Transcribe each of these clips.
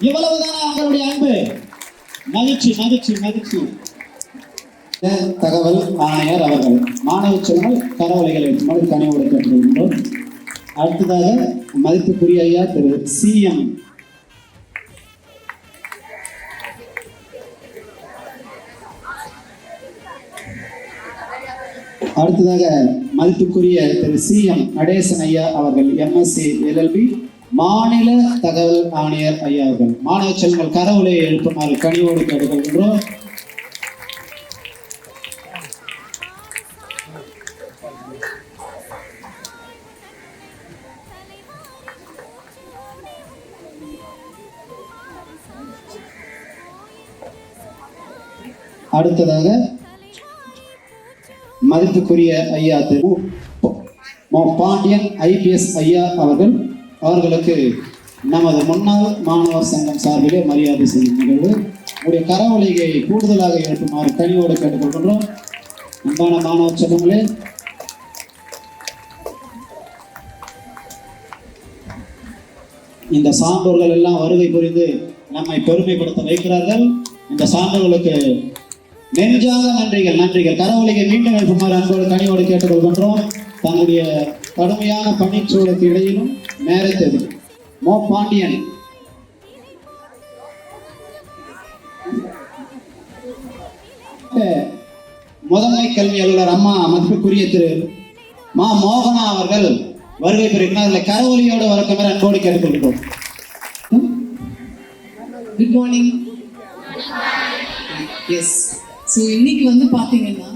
இவ்வளவுதான அவங்களுடைய அன்பு. மகிழ்ச்சி மகிழ்ச்சி மகிழ்ச்சி. தகவல் ஆணையர் அவர்கள் மாணவ செல்வங்கள் கரவொலிகளை கனிவோடு கேட்டுக்கொள்கின்றோம். அடுத்ததாக மதிப்புக்குரிய ஐயா திரு சிஎம் நடேசன் ஐயா அவர்கள் எம்எஸ்சி எல்எல்பி மாநில தகவல் ஆணையர் ஐயா அவர்கள் மாணவ செல்வங்கள் கரவொலியை எழுப்புமாறு கனிவோடு கேட்டுக்கொள்கின்றோம். அடுத்ததாக மதிப்புக்குரிய ஐயா திரு பாண்டியன் ஐபிஎஸ் ஐயா அவர்களுக்கு நமது முன்னாள் மாணவர் சங்கம் சார்பிலே மரியாதை செய்யும் நிகழ்வு. உங்களுடைய கரவொலியை கூடுதலாக எழுப்புமாறு கனிவோடு கேட்டுக்கொள்கின்றோம். அன்பான மாணவ செல்வங்களே, இந்த சான்றோர்கள் எல்லாம் வருகை புரிந்து நம்மை பெருமைப்படுத்த வைக்கிறார்கள். இந்த சான்றோர்களுக்கு நெஞ்சாக நன்றிகள். கரவொலியை மீண்டும் எழுப்புமாறு அன்போடு கனியோடு கேட்டுக்கொள்கின்றோம். தன்னுடைய கடுமையான பணிச்சூழலுக்கு இடையிலும் நேரத்தது பாண்டியன் முதன்மை கல்வி அலுவலர் அம்மா மதிப்புக்குரிய திரு மோகனா அவர்கள் வருகை பெறுகிறார். கரவொலியோடு வழக்கமாக அன்போடு கேட்டுக்கொள்கிறோம். Good morning. எஸ், ஸோ இன்னைக்கு பார்த்தீங்கன்னா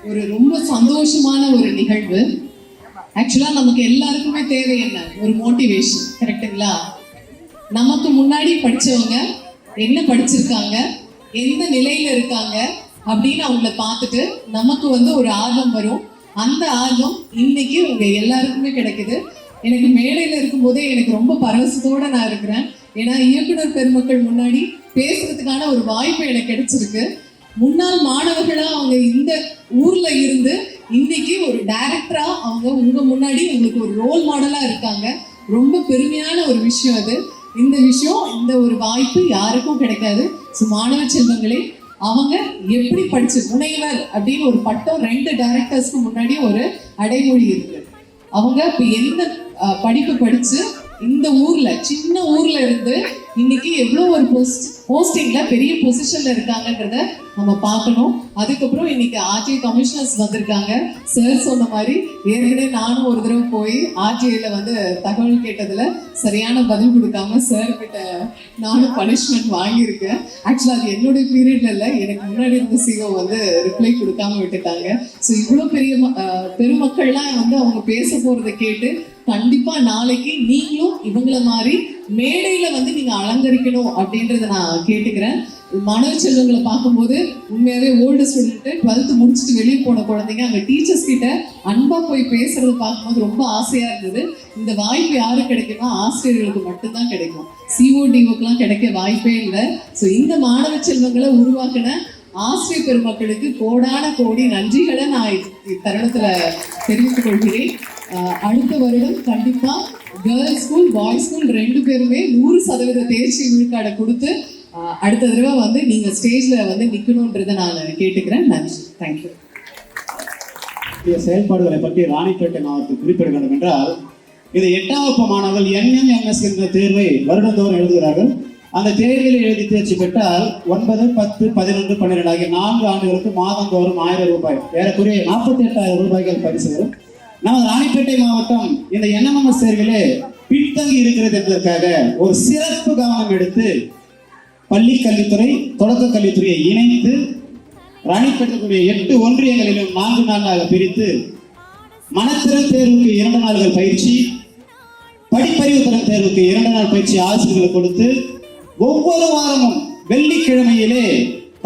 ஒரு ரொம்ப சந்தோஷமான ஒரு நிகழ்வு. ஆக்சுவலாக நமக்கு எல்லாருக்குமே தேவை என்ன? ஒரு மோட்டிவேஷன், கரெக்டுங்களா? நமக்கு முன்னாடி படித்தவங்க என்ன படிச்சிருக்காங்க, எந்த நிலையில இருக்காங்க அப்படின்னு அவங்கள பார்த்துட்டு நமக்கு ஒரு ஆர்வம் வரும். அந்த ஆர்வம் இன்னைக்கு உங்க எல்லாருக்குமே கிடைக்குது. எனக்கு மேடையில் இருக்கும்போதே எனக்கு ரொம்ப பரவசத்தோடு நான் இருக்கிறேன். ஏன்னா இயக்குனர் பெருமக்கள் முன்னாடி பேசுறதுக்கான ஒரு வாய்ப்பு எனக்கு கிடைச்சிருக்கு. முன்னாள் மாணவர்களா அவங்க இந்த ஊர்ல இருந்து இன்னைக்கு ஒரு டைரக்டரா அவங்க உங்க முன்னாடி உங்களுக்கு ஒரு ரோல் மாடலா இருக்காங்க. ரொம்ப பெருமையான ஒரு விஷயம் அது. இந்த ஒரு வாய்ப்பு யாருக்கும் கிடைக்காது. ஸோ மாணவ செல்வங்களே, அவங்க எப்படி படிச்சு முனைவர் அப்படின்னு ஒரு பட்டம் 2 டைரக்டர்ஸ்க்கு முன்னாடி ஒரு அடைமொழி இருக்கு. அவங்க இப்ப எந்த படிப்பு படிச்சு இந்த ஊர்ல சின்ன ஊர்ல இருந்து இன்னைக்கு எவ்வளோ ஒரு போஸ்டிங்ல பெரிய பொசிஷன்ல இருக்காங்கன்றத நம்ம பார்க்கணும். அதுக்கப்புறம் இன்னைக்கு ஆர்டிஐ கமிஷனர்ஸ் வந்திருக்காங்க. சார் சொன்ன மாதிரி ஏற்கனவே நானும் ஒரு தடவை போய் ஆர்டிஐல தகவல் கேட்டதுல சரியான பதில் கொடுக்காம சார் கிட்ட நானும் பனிஷ்மெண்ட் வாங்கியிருக்கேன். ஆக்சுவலா அது என்னுடைய பீரியட்ல இல்லை, எனக்கு முன்னாடி இருந்த சிஓ ரிப்ளை கொடுக்காம விட்டுட்டாங்க. ஸோ இவ்வளோ பெரிய பெருமக்கள்லாம் அவங்க பேச போறதை கேட்டு கண்டிப்பா நாளைக்கு நீங்களும் இவங்கள மாதிரி மேடையில நீங்க அலங்கரிக்கணும் அப்படின்றத நான் கேட்டுக்கிறேன். மாணவ செல்வங்களை பார்க்கும்போது உண்மையாவே ஓல்டு ஸ்டூடெண்ட் 12th முடிச்சுட்டு வெளியே போன குழந்தைங்க அங்க டீச்சர்ஸ் கிட்ட அன்பா போய் பேசுறது பார்க்கும்போது ரொம்ப ஆசையா இருந்தது. இந்த வாய்ப்பு யாருக்கு கிடைக்கும்னா ஆசிரியர்களுக்கு மட்டும்தான் கிடைக்கும். சிஓடிஓக்கெல்லாம் கிடைக்க வாய்ப்பே இல்லை. ஸோ இந்த மாணவ செல்வங்களை உருவாக்கின ஆசிரியர் பெருமக்களுக்கு கோடான கோடி நன்றிகளை நான் தருணத்துல தெரிவித்துக் கொள்கிறேன். அடுத்த வருடம் கண்டிப்பா கேர்ள்ஸ் ஸ்கூல் பாய்ஸ் ஸ்கூல் 2 பேருமே 100% தேர்ச்சி விழுக்காடை கொடுத்து அடுத்த தடவை நீங்க ஸ்டேஜ்ல நிக்கணும்ன்றதை நான் கேட்டுக்கிறேன். நன்றி, தேங்க்யூ. செயல்பாடுகளை பற்றி ராணிப்பேட்டை மாவட்டத்தில் குறிப்பிட வேண்டும் என்றால், இது 8ஆம் வகுப்பு மாணவர்கள் NMMS என்ற தேர்வை வருடந்தோறும் எழுதுகிறார்கள். அந்த தேர்வில் எழுதி தேர்ச்சி பெற்றால் 9, 10, 11, 12 ஆகிய 4 ஆண்டுகளுக்கு மாதந்தோறும் 1000 ரூபாய், ஏறக்குறைய 48,000 ரூபாய்கள் பரிசு வரும். நமது ராணிப்பேட்டை மாவட்டம் இந்த NMMS தேர்விலே பின்தங்கி இருக்கிறது என்பதற்காக ஒரு சிறப்பு கவனம் எடுத்து பள்ளி கல்வித்துறை தொடக்க கல்வித்துறையை இணைத்து ராணிப்பேட்டைக்குரிய 8 ஒன்றியங்களிலும் 4 நாளாக பிரித்து மனத்திறன் தேர்வுக்கு 2 நாள்கள் பயிற்சி, படிப்பறிவு திறன் தேர்வுக்கு 2 நாள் பயிற்சி ஆசிரியர்களை கொடுத்து ஒவ்வொரு வாரமும் வெள்ளிக்கிழமையிலே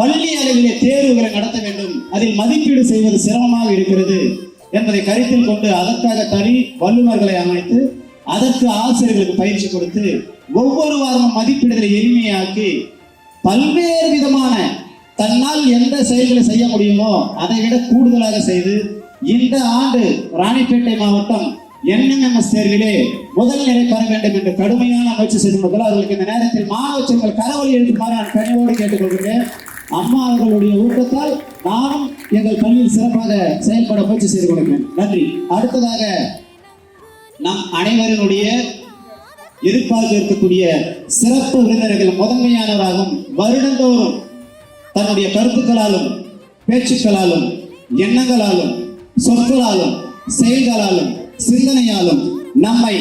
பள்ளி அளவிலே தேர்வுகளை நடத்த வேண்டும். அதில் மதிப்பீடு செய்வது சிரமமாக இருக்கிறது என்பதை கருத்தில் கொண்டு அதற்காக தனி வல்லுநர்களை அமைத்து அதற்கு ஆசிரியர்களுக்கு பயிற்சி கொடுத்து ஒவ்வொரு வாரமும் மதிப்பீடுகளை எளிமையாக்கி பல்வேறு விதமான தன்னால் எந்த செயல்களை செய்ய முடியுமோ அதை விட கூடுதலாக செய்து இந்த ஆண்டு ராணிப்பேட்டை மாவட்டம் என்எம்எம்எஸ் தேர்விலே முதல் நிலை பெற வேண்டும் என்று கடுமையான முயற்சி செய்து கொண்டதால் அவர்களுக்கு இந்த நேரத்தில் மாணவ செல்வங்கள் கரவொலி எழுத்துமாறு நான் கனிவோடு கேட்டுக்கொள்கிறேன். அம்மா அவர்களுடைய ஊக்கத்தால் நானும் எங்கள் பள்ளியில் சிறப்பாக செயல்பட முயற்சி செய்து கொள்கிறேன். நன்றி. அடுத்ததாக நம் அனைவருடைய எதிர்பார்க்க இருக்கக்கூடிய சிறப்பு விருந்தினர்கள் முதன்மையானவராகும் வருடந்தோறும் தன்னுடைய கருத்துக்களாலும் பேச்சுக்களாலும் எண்ணங்களாலும் சொற்களாலும் செயல்களாலும் சிந்தனையாலும் நம்மை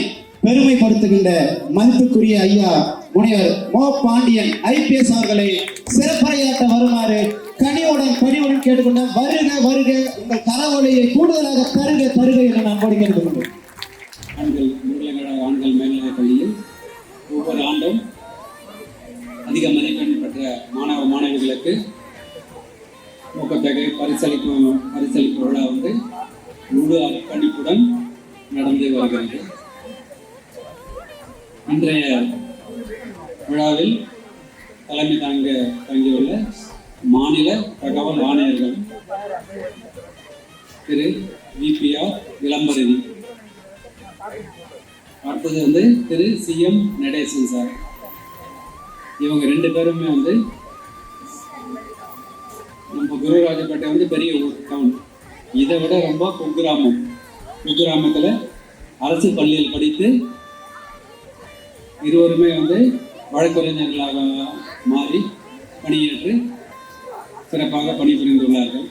பெருமைப்படுத்துகின்ற மதிப்புக்குரிய ஐயா முனைவர் மோ பாண்டியன் ஐபிஎஸ் அவர்களை சிறப்புரையாற்ற வருமாறு பணியுடன் கேட்டுக்கொண்ட வருக வருக உங்கள் கரவொலியை கூடுதலாக தருக தருக என்று நான் கோரி கேட்டுக்கொண்டேன். ஆண்கள் முருகலங்கட ஆண்கள் மேல்நிலைப் பள்ளியில் ஒவ்வொரு ஆண்டும் அதிக மதிப்பெண் பெற்ற மாணவ மாணவிகளுக்கு ஊக்கத்தொகை பரிசளிப்பு விழா வந்து முழு அர்ப்பணிப்புடன் நடந்து வருகிறது. இன்றைய விழாவில் தலைமை தாங்கியுள்ள மாநில தகவல் ஆணையர்கள் திரு விபிஆர் இளம்பரதி, அடுத்தது வந்து திரு சிஎம் நடேசன் சார். இவங்க 2 பேருமே வந்து நம்ம குருராஜப்பேட்டை வந்து பெரிய ஊர் டவுன், இதை விட ரொம்ப குக்கிராமத்தில் அரசு பள்ளியில் படித்து இருவருமே வந்து வழக்கறிஞர்களாக மாறி பணியேற்று சிறப்பாக பணிபுரிந்துள்ளார்கள்.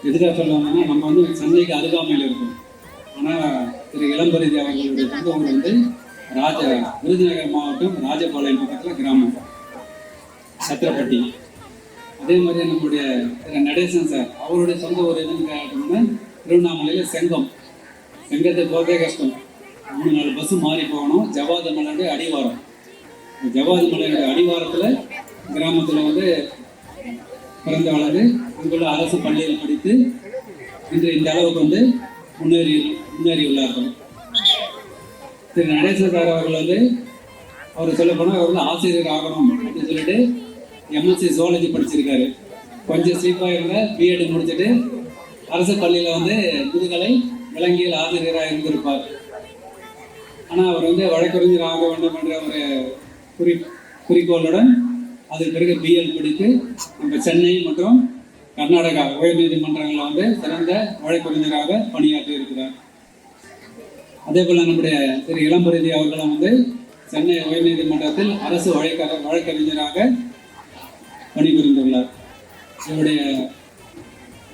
எதுக்காக சொல்லணும்னா, நம்ம வந்து சென்னைக்கு அருகாமையில் இருக்கும். ஆனால் திரு இளம்பரதி அவர்களுடைய சொந்த ஊர் வந்து விருதுநகர் மாவட்டம் ராஜபாளையம் பக்கத்தில் கிராமம் சத்திரப்பட்டி. அதே மாதிரி நம்முடைய திரு நடேசன் சார், அவருடைய சொந்த ஊர் எதுன்னு கேட்டோம்னா திருவண்ணாமலையில் செங்கத்துக்கு போகிறதே கஷ்டம். 3-4 பஸ்ஸு மாறி போகணும். ஜவாது மலையுடைய அடிவாரம், ஜவாது மலையுடைய அடிவாரத்தில் கிராமத்தில் வந்து பிறந்த வளர்ந்து அங்குள்ள அரசு பள்ளியில் படித்து இன்று இந்த அளவுக்கு வந்து முன்னேறியுள்ளார்கள். திரு நடேசன் சார் அவர்கள் வந்து அவர் சொல்லப்போனால் அவர் வந்து ஆசிரியர் ஆகணும் அப்படின்னு சொல்லிட்டு எம்எஸ்சி ஜுவாலஜி படிச்சிருக்காரு. கொஞ்சம் சீப்பாக இருந்த பிஎட் முடிச்சுட்டு அரசு பள்ளியில் வந்து முதுகலை விலங்கியல் ஆசிரியராக இருந்திருப்பார். ஆனால் அவர் வந்து வழக்கறிஞர் ஆக வேண்டும் என்ற ஒரு குறிக்கோளுடன் அதுக்கு பிறகு பிஎல் படித்து நம்ம சென்னை மற்றும் கர்நாடகா உயர்நீதிமன்றங்களில் வந்து சிறந்த வழக்கறிஞராக பணியாற்றி இருக்கிறார். அதே போல் நம்முடைய திரு இளம்பரதி அவர்களும் வந்து சென்னை உயர்நீதிமன்றத்தில் அரசு வழக்கறிஞராக பணிபுரிந்துள்ளார்.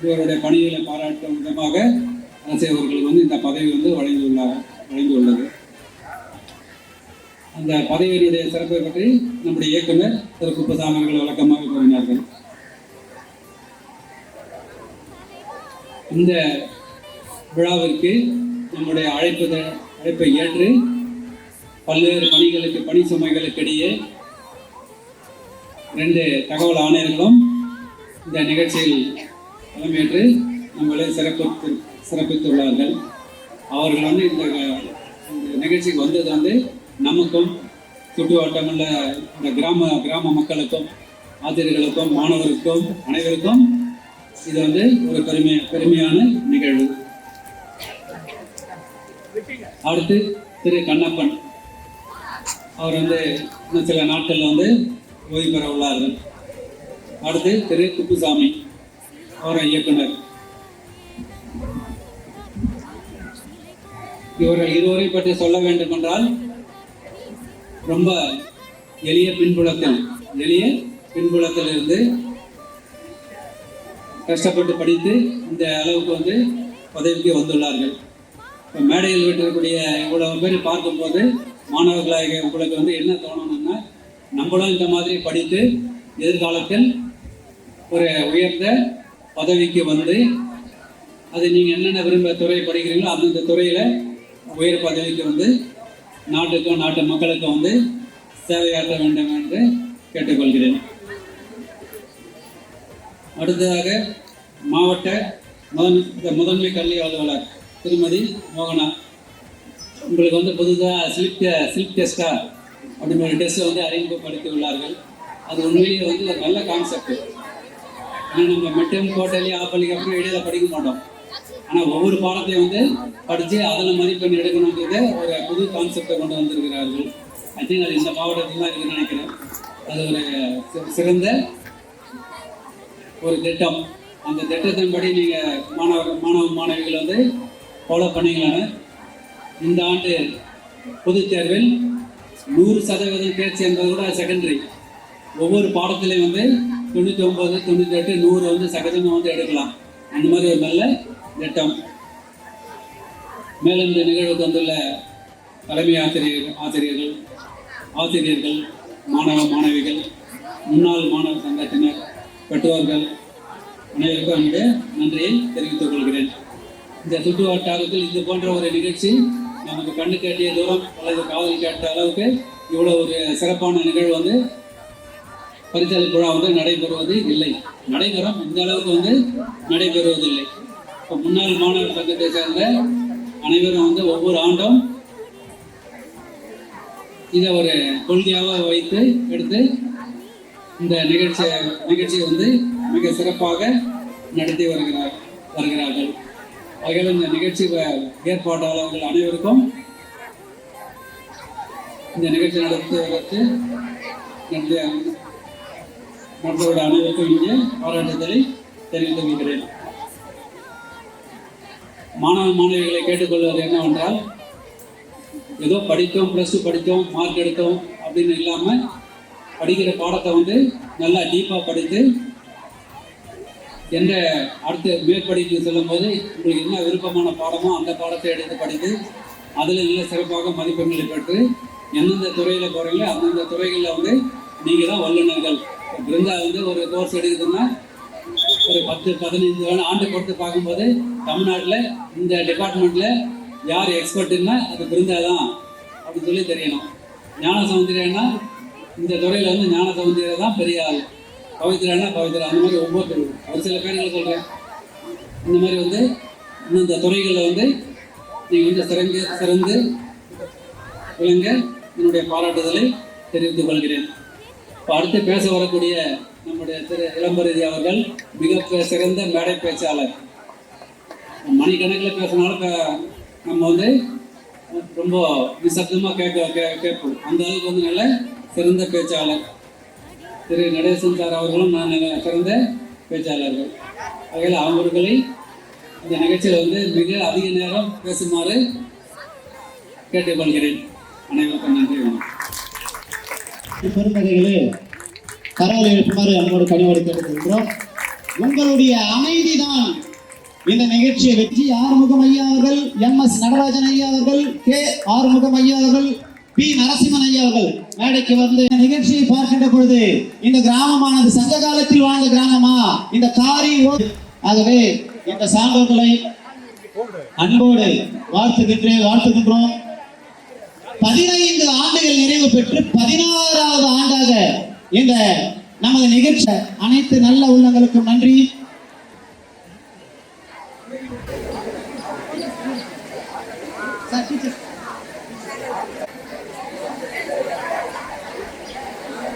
இவருடைய பணிகளை பாராட்டும் விதமாக அரசு அவர்களுக்கு வந்து இந்த பதவி வந்து வழங்கியுள்ளது. அந்த பதவியினுடைய சிறப்பை பற்றி நம்முடைய இயக்குனர் திரு குப்பசாமி அவர்கள் விளக்கமாக கூறினார்கள். இந்த விழாவிற்கு நம்முடைய அழைப்பை ஏற்று பல்வேறு பணி சுமைகளுக்கு இடையே 2 தகவல் ஆணையர்களும் இந்த நிகழ்ச்சியில் தலைமையேற்று நம்மளை சிறப்பித்துள்ளார்கள். அவர்கள் வந்து இந்த நிகழ்ச்சிக்கு வந்தது வந்து நமக்கும் சுற்றுவட்டமுள்ள இந்த கிராம மக்களுக்கும் ஆசிரியர்களுக்கும் மாணவருக்கும் அனைவருக்கும் இது வந்து ஒரு பெருமையான நிகழ்வு. அடுத்து திரு கண்ணப்பன் அவர் வந்து இன்னும் சில நாட்களில் வந்து ஓய்வு பெற உள்ளார்கள். அடுத்து திரு குப்புசாமி அவர் இயக்குனர். இவர்கள் இருவரை பற்றி சொல்ல வேண்டும் என்றால் ரொம்ப எளிய பின்புலத்தில் இருந்து கஷ்டப்பட்டு படித்து இந்த அளவுக்கு வந்து பதவிக்கு வந்துள்ளார்கள். இப்போ மேடையில் விட்டிருக்கக்கூடிய இவ்வளவு பேர் பார்க்கும்போது மாணவர்களாக உங்களுக்கு வந்து என்ன தோணணும்னா, நம்மளும் இந்த மாதிரி படித்து எதிர்காலத்தில் ஒரு உயர்ந்த பதவிக்கு வந்து அது நீங்கள் என்னென்ன துறை படிக்கிறீங்களோ அந்தந்த துறையில் உயர் பதவிக்கு வந்து நாட்டுக்கும் நாட்டு மக்களுக்கும் வந்து சேவையாற்ற வேண்டும் என்று கேட்டுக்கொள்கிறேன். அடுத்ததாக மாவட்ட முதன்மை கல்வி அலுவலர் திருமதி மோகனா, உங்களுக்கு வந்து புதுதாக ஸ்லிப் டெஸ்டா அப்படின்னு ஒரு டெஸ்ட்டை வந்து அறிமுகப்படுத்தி உள்ளார்கள். அது உண்மையிலேயே வந்து ஒரு நல்ல கான்செப்ட். ஆனால் நம்ம மெட்டம் கோட்டலி ஆப்பலிக்கு அப்புறம் இடையில படிக்க மாட்டோம். ஆனால் ஒவ்வொரு பாடத்தையும் வந்து படித்து அதில் மதிப்பெண் எடுக்கணுன்றது ஒரு புது கான்செப்டை கொண்டு வந்திருக்கிறார்கள். ஐ திங்க் அது இந்த மாவட்டத்தில் தான் இருக்குதுன்னு நினைக்கிறேன். அது ஒரு சிறந்த ஒரு திட்டம். அந்த திட்டத்தின்படி நீங்கள் மாணவிகள் வந்து ஃபாலோ பண்ணீங்களான்னு இந்த ஆண்டு பொதுத் தேர்வில் 100% தேர்ச்சி என்பது கூட செகண்டரி. ஒவ்வொரு பாடத்திலையும் வந்து 99, 98, 100 வந்து சகஜமாக வந்து எடுக்கலாம். அந்த மாதிரி ஒரு நல்ல திட்டம். மேலும் இந்த நிகழ்வுக்கு வந்துள்ள தலைமை ஆசிரியர்கள், மாணவிகள், முன்னாள் மாணவர் சங்கத்தினர், பெற்றோர்கள் அனைவருக்கும் என்னுடைய நன்றியை தெரிவித்துக் கொள்கிறேன். இந்த சுற்று வட்டாரத்தில் இது போன்ற ஒரு நிகழ்ச்சி நமக்கு கண்ணு கேட்டிய தூரம் அல்லது காதல் கேட்ட அளவுக்கு இவ்வளோ ஒரு சிறப்பான நிகழ்வு வந்து பரிசளிப்பு விழா வந்து நடைபெறுவது இல்லை. நடைபெறும், இந்த அளவுக்கு வந்து நடைபெறுவதில்லை. இப்போ முன்னாள் மாணவர் சங்கத்தை சேர்ந்த அனைவரும் வந்து ஒவ்வொரு ஆண்டும் இதை ஒரு கொள்கையாக வைத்து எடுத்து இந்த நிகழ்ச்சியை வந்து மிக சிறப்பாக நடத்தி வருகிறார்கள். ஆகையால் இந்த நிகழ்ச்சி ஏற்பாட்டாளர்கள் அனைவருக்கும் இந்த நிகழ்ச்சி நடத்துவதற்கு நடத்துவத அனைவருக்கும் இங்கே பாராட்டுதலை தெரிவித்துக் கொள்கிறேன். மாணவிகளை கேட்டுக்கொள்வது என்னவென்றால், ஏதோ படித்தோம், +2 படித்தோம், மார்க் எடுத்தோம் அப்படின்னு இல்லாமல் படிக்கிற பாடத்தை வந்து நல்லா டீப்பாக படித்து என்ற அடுத்த மேற்படிப்பு செல்லும் போது உங்களுக்கு என்ன விருப்பமான பாடமோ அந்த பாடத்தை எடுத்து படித்து அதில் நல்ல சிறப்பாக மதிப்பெண்களை பெற்று எந்தெந்த துறையில் போகிறீங்களோ அந்தந்த துறைகளில் வந்து நீங்கள் தான் வல்லுநர்கள். பிருந்தா வந்து ஒரு கோர்ஸ் எடுக்குதுன்னா ஒரு 10-15 ஆண்டு பொறுத்து பார்க்கும்போது தமிழ்நாட்டில் இந்த டிபார்ட்மெண்ட்டில் யார் எக்ஸ்பர்ட்டுன்னா அது பிருந்தா தான் அப்படின்னு சொல்லி தெரியணும். ஞான சௌந்தர்யன்னா இந்த துறையில் வந்து ஞான சௌந்தர்யம் தான் பெரிய ஆள், பவித்ரானா பவித்ரா, அந்த மாதிரி ஒவ்வொருத்தர் ஒரு சில பேர்களை சொல்கிறேன். இந்த மாதிரி வந்து இந்த துறைகளில் வந்து நீங்கள் வந்து சிறந்து விளங்க என்னுடைய பாராட்டுதலை தெரிவித்துக் கொள்கிறேன். இப்போ அடுத்து பேச வரக்கூடிய நம்முடைய திரு இளம்பரதி அவர்கள் மிக சிறந்த மேடை பேச்சாளர். மணிக்கணக்கில் பேசினாலும் நம்ம வந்து ரொம்ப நிசப்தமாக கேட்போம். அந்த அளவுக்கு வந்து நல்ல சிறந்த பேச்சாளர். திரு நடேசன் சார் அவர்களும் நான் சிறந்த பேச்சாளர்கள். ஆகையால் அவர்களை இந்த நிகழ்ச்சியில் வந்து மிக அதிக நேரம் பேசுமாறு கேட்டுக்கொள்கிறேன். அனைவருக்கும் நன்றி. பெருந்தகைகளே, கரவலை எழுப்புமாறு அன்போடு கனிவோடு கேட்டுக்கொள்கிறோம். உங்களுடைய அமைதிதான் இந்த நிகழ்ச்சியை வெற்றி. ஆறுமுகம் ஐயா அவர்கள், MS நடராஜன் ஐயா அவர்கள், K ஆறுமுகம் ஐயா அவர்கள், P நரசிம்மன் ஐயா அவர்கள் மேடைக்கு வந்து நிகழ்ச்சியை பார்க்கின்ற பொழுது இந்த கிராமமானது சங்க காலத்தில் வாழ்ந்த கிராமமா இந்த காரி. ஆகவே இந்த சான்றோர்களை அன்போடு வாழ்த்துகின்றோம். 15 ஆண்டுகள் நிறைவு பெற்று 16வது ஆண்டாக இந்த நமது நிகழ்ச்சி. அனைத்து நல்ல உள்ளங்களுக்கும் நன்றி.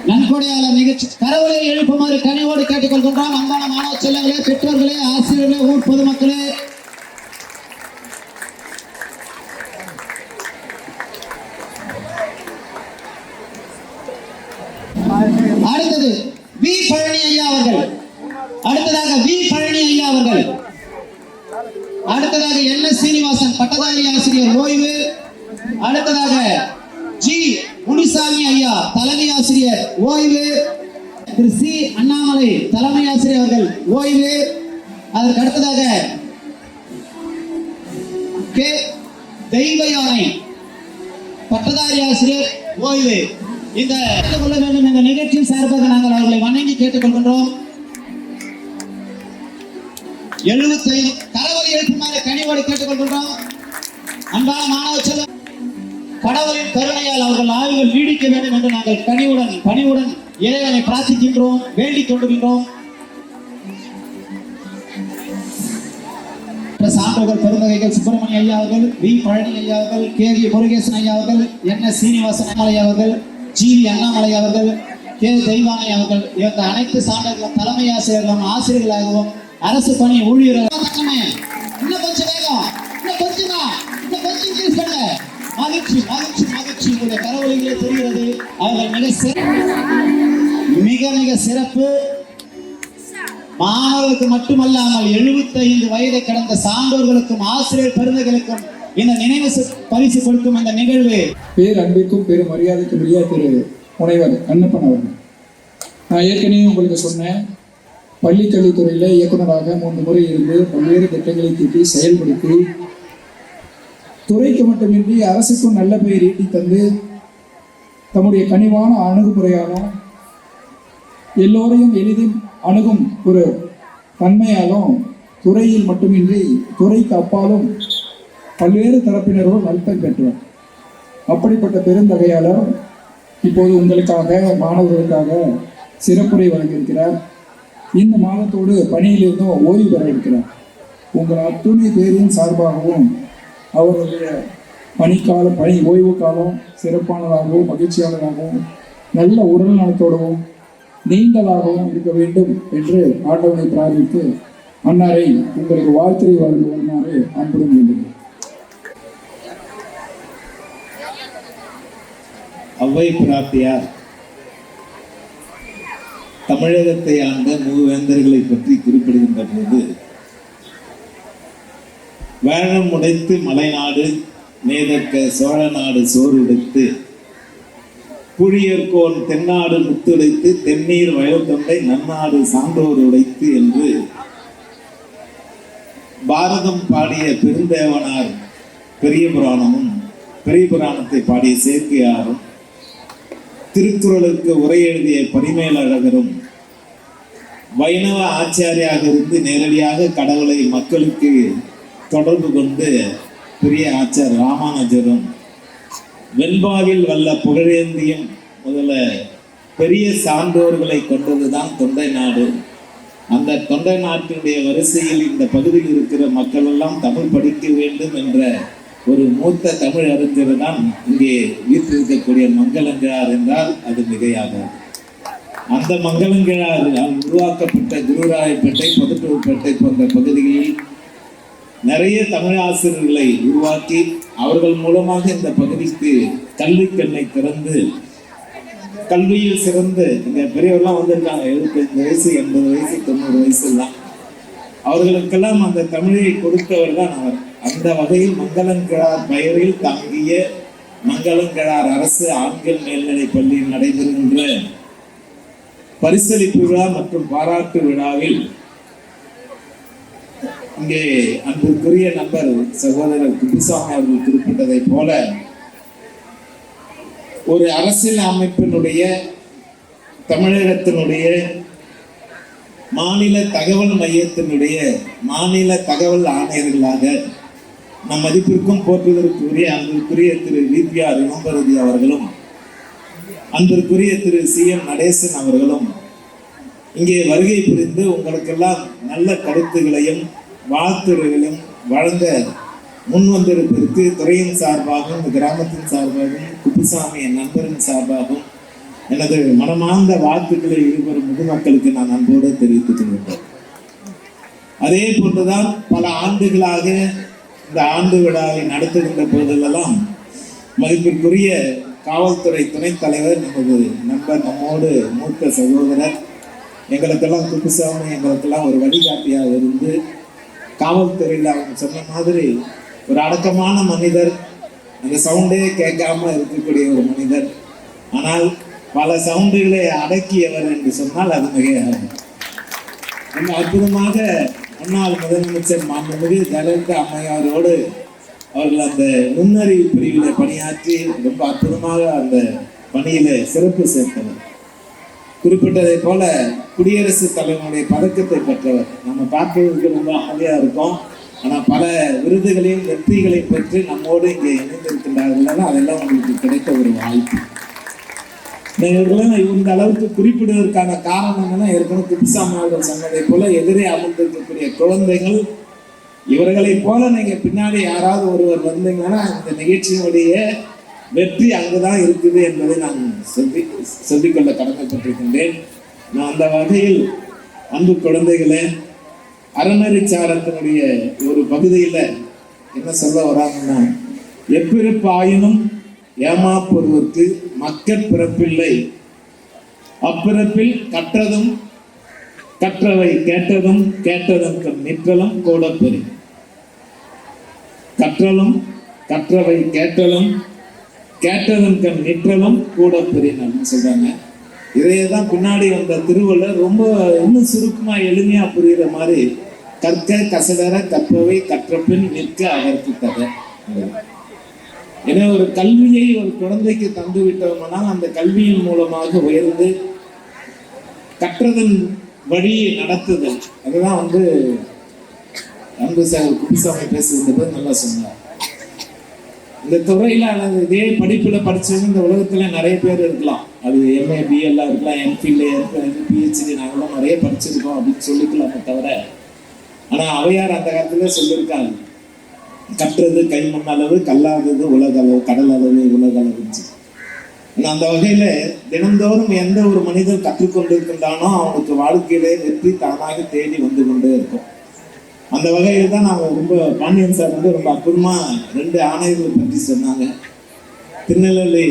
நன்கொடையாளர் நிகழ்ச்சி கரவலை எழுப்புமாறு கனிவோடு கேட்டுக்கொள்கின்றோம். அன்பான மாணவ செல்லங்களே, பெற்றோர்களே, ஆசிரியர்களே, ஊர் பொதுமக்களே, அடுத்தது வி பழனி ஐயா அவர்கள், அடுத்ததாக அடுத்ததாக NS சீனிவாசன் பட்டதாரி ஆசிரியர் ஓய்வு, அடுத்ததாக G முனிசாமி ஐயா தலைமை ஆசிரியர் ஓய்வு, திரு C அண்ணாமலை தலைமை ஆசிரியர் அவர்கள் ஓய்வு, அதற்கு அடுத்ததாக K தெய்வயானை பட்டதாரி ஆசிரியர் ஓய்வு. இந்த கொள்ள வேண்டும் இந்த நிகழ்ச்சியின் சார்பாக நாங்கள் அவர்களை வணங்கி கேட்டுக்கொள்கின்றோம். 75 கரவலை எழுப்புமாறு கனிவோடு கேட்டுக்கொள்கின்றோம். அன்பான மாணவ செல்வம், கடவுளின் கருணையால் அவர்கள் ஆய்வுகள் நீடிக்க வேண்டும் என்று நாங்கள் பணிவுடன் இறைவனை பிரார்த்திக்கின்றோம், வேண்டிக் கொண்டிருக்கின்றோம். சான்றோர்கள் பெருந்தகைகள் சுப்பிரமணிய ஐயா அவர்கள், வி பழனி ஐயா அவர்கள், KV முருகேசன் ஐயா அவர்கள், NS சீனிவாசன் ஐயா அவர்கள், GV அண்ணாமலை அவர்கள், K தெய்வானை அவர்கள், இவங்க அனைத்து சான்றோர்களும் தலைமை ஆசிரியர்களும் ஆசிரியர்களாகவும் அரசு பணி ஊழியர்கள் இன்னும் கொஞ்சம் சொல்ல மகிழ்ச்சி மகிழ்ச்சி மகிழ்ச்சி. உங்களுடைய கரவொலிகளே தெரிகிறது. அவர்கள் மிக மிக சிறப்பு. மாணவர்களுக்கு மட்டுமல்லாமல் 75 வயதை கடந்த சான்றோர்களுக்கும் ஆசிரியர் பெருமைகளுக்கும் இந்த நினைவு பரிசு கொடுக்கும் இந்த நிகழ்வு பேர் அன்பிற்கும் பெரும் மரியாதைக்கும் உரிய திரு முனைவர் கண்ணப்பன் அவர்கள். நான் ஏற்கனவே உங்களுக்கு சொன்னேன், பள்ளிக்கல்வித்துறையில் இயக்குநராக 3 முறை இருந்து பல்வேறு திட்டங்களை தீட்டி செயல்படுத்தி துறைக்கு மட்டுமின்றி அரசுக்கும் நல்ல பெயர் ஈட்டி தந்து தம்முடைய கனிவான அணுகுமுறையாலும் எல்லோரையும் எளிதில் அணுகும் ஒரு தன்மையாலும் துறையில் மட்டுமின்றி துறைக்கு அப்பாலும் பல்வேறு தரப்பினரும் நற்பெயர் பெற்றவர். அப்படிப்பட்ட பெருந்தகையாளர் இப்போது உங்களுக்காக மாணவர்களுக்காக சிறப்புரை வழங்கியிருக்கிறார். இந்த மாதத்தோடு பணியிலிருந்தும் ஓய்வு பெற இருக்கிறார். உங்கள் அத்துணை பேரின் சார்பாகவும் அவருடைய பணி ஓய்வு காலம் சிறப்பானதாகவும் மகிழ்ச்சியானதாகவும் நல்ல உடல் நலத்தோடவும் நீண்டதாகவும் இருக்க வேண்டும் என்று ஆண்டவனை பிரார்த்தித்து அன்னாரை உங்களுக்கு வாழ்த்துரை வழங்குமாறு அன்புடன் வேண்டுகிறேன். அவ்வை பிராட்டியார் தமிழகத்தை ஆண்ட மூவேந்தர்களை பற்றி குறிப்பிடுகின்ற போது, வேழம் உடைத்து மலைநாடு மேதக்க சோழ நாடு சோறு உடைத்து புழியர்கோன் தென்னாடு முத்துடைத்து தென்னீர் வயல் தொண்டை நன்னாடு சான்றோர் உடைத்து என்று பாரதம் பாடிய பெருந்தேவனார் பெரிய புராணமும் பெரிய புராணத்தை பாடிய சேர்க்கையாரும் திருக்குறளுக்கு உரை எழுதிய பரிமேலழகரும் வைணவ ஆச்சாரியாக இருந்து நேரடியாக கடவுளை மக்களுக்கு தொடர்பு கொண்டு பெரிய ஆச்சார் ராமானுஜரும் வெண்பாவில் வல்ல புகழேந்தியும் முதல்ல பெரிய சான்றோர்களை கொண்டதுதான் தொண்டை நாடு. அந்த தொண்டை நாட்டினுடைய வரிசையில் இந்த பகுதியில் இருக்கிற மக்கள் எல்லாம் தமிழ் படிக்க வேண்டும் என்ற ஒரு மூத்த தமிழ் அறிஞர் தான் இங்கே வீற்றிருக்கக்கூடிய மங்களங்கிழார் என்றால் அது மிகையாகாது. அந்த மங்களங்கிழார் உருவாக்கப்பட்ட குருராயப்பேட்டை, பதுட்டூர்பேட்டை போன்ற பகுதிகளில் நிறைய தமிழ் ஆசிரியர்களை உருவாக்கி அவர்கள் மூலமாக இந்த பகுதிக்கு கல்வி கண்ணை திறந்து கல்வியில் சிறந்து இந்த பெரியவர்லாம் வந்திருக்காங்க. 75 வயசு 80 வயசு 90 வயசு எல்லாம் அவர்களுக்கெல்லாம் அந்த தமிழை கொடுத்தவர் தான் அவர். அந்த வகையில் மங்களங்கிழார் பெயரில் தாங்கிய மங்களங்கிழார் அரசு ஆண்கள் மேல்நிலை பள்ளியில் நடைபெறுகின்ற பரிசளிப்பு விழா மற்றும் பாராட்டு விழாவில் இங்கே அன்புக்குரிய நண்பர் சகோதரர் குப்புசாமி அவர்கள் குறிப்பிட்டதை போல ஒரு அரசியல் அமைப்பினுடைய தமிழகத்தினுடைய மாநில தகவல் மையத்தினுடைய மாநில தகவல் ஆணையர்களாக நம் மதிப்பிற்கும் போற்றுவதற்குரிய அன்பிற்குரிய திரு விபிஆர் இளம்பரதி அவர்களும் அன்பிற்குரிய திரு CM நடேசன் அவர்களும் இங்கே வருகை புரிந்து உங்களுக்கெல்லாம் நல்ல கருத்துகளையும் வாழ்த்துறைகளையும் வழங்க முன் வந்திருப்பதற்கு துறையின் சார்பாகவும் கிராமத்தின் சார்பாகவும் குப்புசாமி என் நண்பரின் சார்பாகவும் எனது மனமார்ந்த வாழ்த்துக்களை ஈடுபடும் பொதுமக்களுக்கு நான் அன்போடு தெரிவித்துக் கொள்கின்றேன். அதே போன்றுதான் பல ஆண்டுகளாக இந்த ஆண்டு விழாவை நடத்துகின்ற போதெல்லாம் மதிப்பிற்குரிய காவல்துறை துணைத் தலைவர் நமது நண்பர் நம்மோடு மூத்த சகோதரர் எங்களுக்கெல்லாம் குப்புசாமி எங்களுக்கெல்லாம் ஒரு வழிகாட்டியாக இருந்து காவல்துறையில் அவங்க சொன்ன மாதிரி ஒரு அடக்கமான மனிதர், அந்த சவுண்டே கேட்காம இருக்கக்கூடிய ஒரு மனிதர், ஆனால் பல சவுண்டுகளை அடக்கியவர் என்று சொன்னால் அது மிகையாகும். ரொம்ப அற்புதமாக முன்னாள் முதலமைச்சர் மாண்புமிகு ஜெயலலிதா அம்மையாரோடு அவர்கள் அந்த நுண்ணறிவு பிரிவில் பணியாற்றி ரொம்ப அற்புதமாக அந்த பணியில சிறப்பு சேர்த்தவர். குறிப்பிட்டதை போல குடியரசுத் தலைவனுடைய பதக்கத்தை பெற்றவர். நம்ம பார்ப்பதற்கு ரொம்ப ஆசையா இருக்கும், ஆனால் பல விருதுகளையும் வெற்றிகளையும் பெற்று நம்மோடு இங்கே இணைந்திருக்கின்றார்கள். அதெல்லாம் உங்களுக்கு கிடைத்த ஒரு வாய்ப்பு. இந்த அளவுக்கு குறிப்பிடுவதற்கான காரணம் என்னன்னா, ஏற்கனவே குப்புசாமி அவர்கள் சொன்னதை போல எதிரே அமர்ந்திருக்கக்கூடிய குழந்தைகள் இவர்களை போல நீங்க பின்னாடி யாராவது ஒருவர் வந்தீங்கன்னா இந்த நிகழ்ச்சியினுடைய வெற்றி அங்குதான் இருக்குது என்பதை நான் சொல்லிக்கொள்ள கடமைப்பட்டிருக்கின்றேன். நான் அந்த வகையில் அன்பு குழந்தைகளே, அறநெறிச்சாரத்தினுடைய ஒரு பகுதியில் என்ன சொல்ல வராங்கன்னா, எப்பிறப்பாயினும் ஏமாப்பொருவர்க்கு மக்கட் பிறப்பில்லை, அப்பிறப்பில் கற்றதும் கற்றவை கேட்டதும் கேட்டதும் நிற்றலும் கூடப்பெறி. கற்றலும் கற்றவை கேட்டலும் கேட்டதும் நிற்றலும் கூடப்பெறின் அப்படின்னு சொல்றாங்க. இதையதான் பின்னாடி வந்த திருவள்ளுவர் ரொம்ப இன்னும் சுருக்கமா எளிமையா புரியுற மாதிரி கற்க கசடர கற்பவை கற்றபின் நிற்க அதற்கு கதை. ஏன்னா ஒரு கல்வியை ஒரு குழந்தைக்கு தந்து விட்டோம்னால் அந்த கல்வியின் மூலமாக உயர்ந்து கற்றதன் வழியை நடத்துதல். அதுதான் அன்பு சார் குப்பிசாமி பேசுகின்றது நல்லா சொன்னார். இந்த துறையில அல்லது இதே படிப்புல படிச்சவங்க இந்த உலகத்துல நிறைய பேர் இருக்கலாம். அது எம்ஏ பிஎல்லாம் இருக்கலாம், எம்ஃபில் பிஹெச்டி நாங்களாம் நிறைய படிச்சிருக்கோம் அப்படின்னு சொல்லிக்கலாமே தவிர, ஆனா அவையார் அந்த காலத்துல சொல்லியிருக்காங்க, கற்றது கைமண் அளவு, கல்லாதது உலக அளவு, கடல் அளவு உலக அளவுன்னு. அந்த வகையில தினந்தோறும் எந்த ஒரு மனிதன் கற்றுக்கொண்டிருக்கின்றானோ அவனுக்கு வாழ்க்கையிலே வெற்றி தானாக தேடி வந்து கொண்டே இருக்கும். அந்த வகையில் தான் நாங்கள் ரொம்ப பாண்டியன் சார் ரொம்ப அற்புதமா 2 ஆணையர்களை பற்றி சொன்னாங்க. திருநெல்வேலி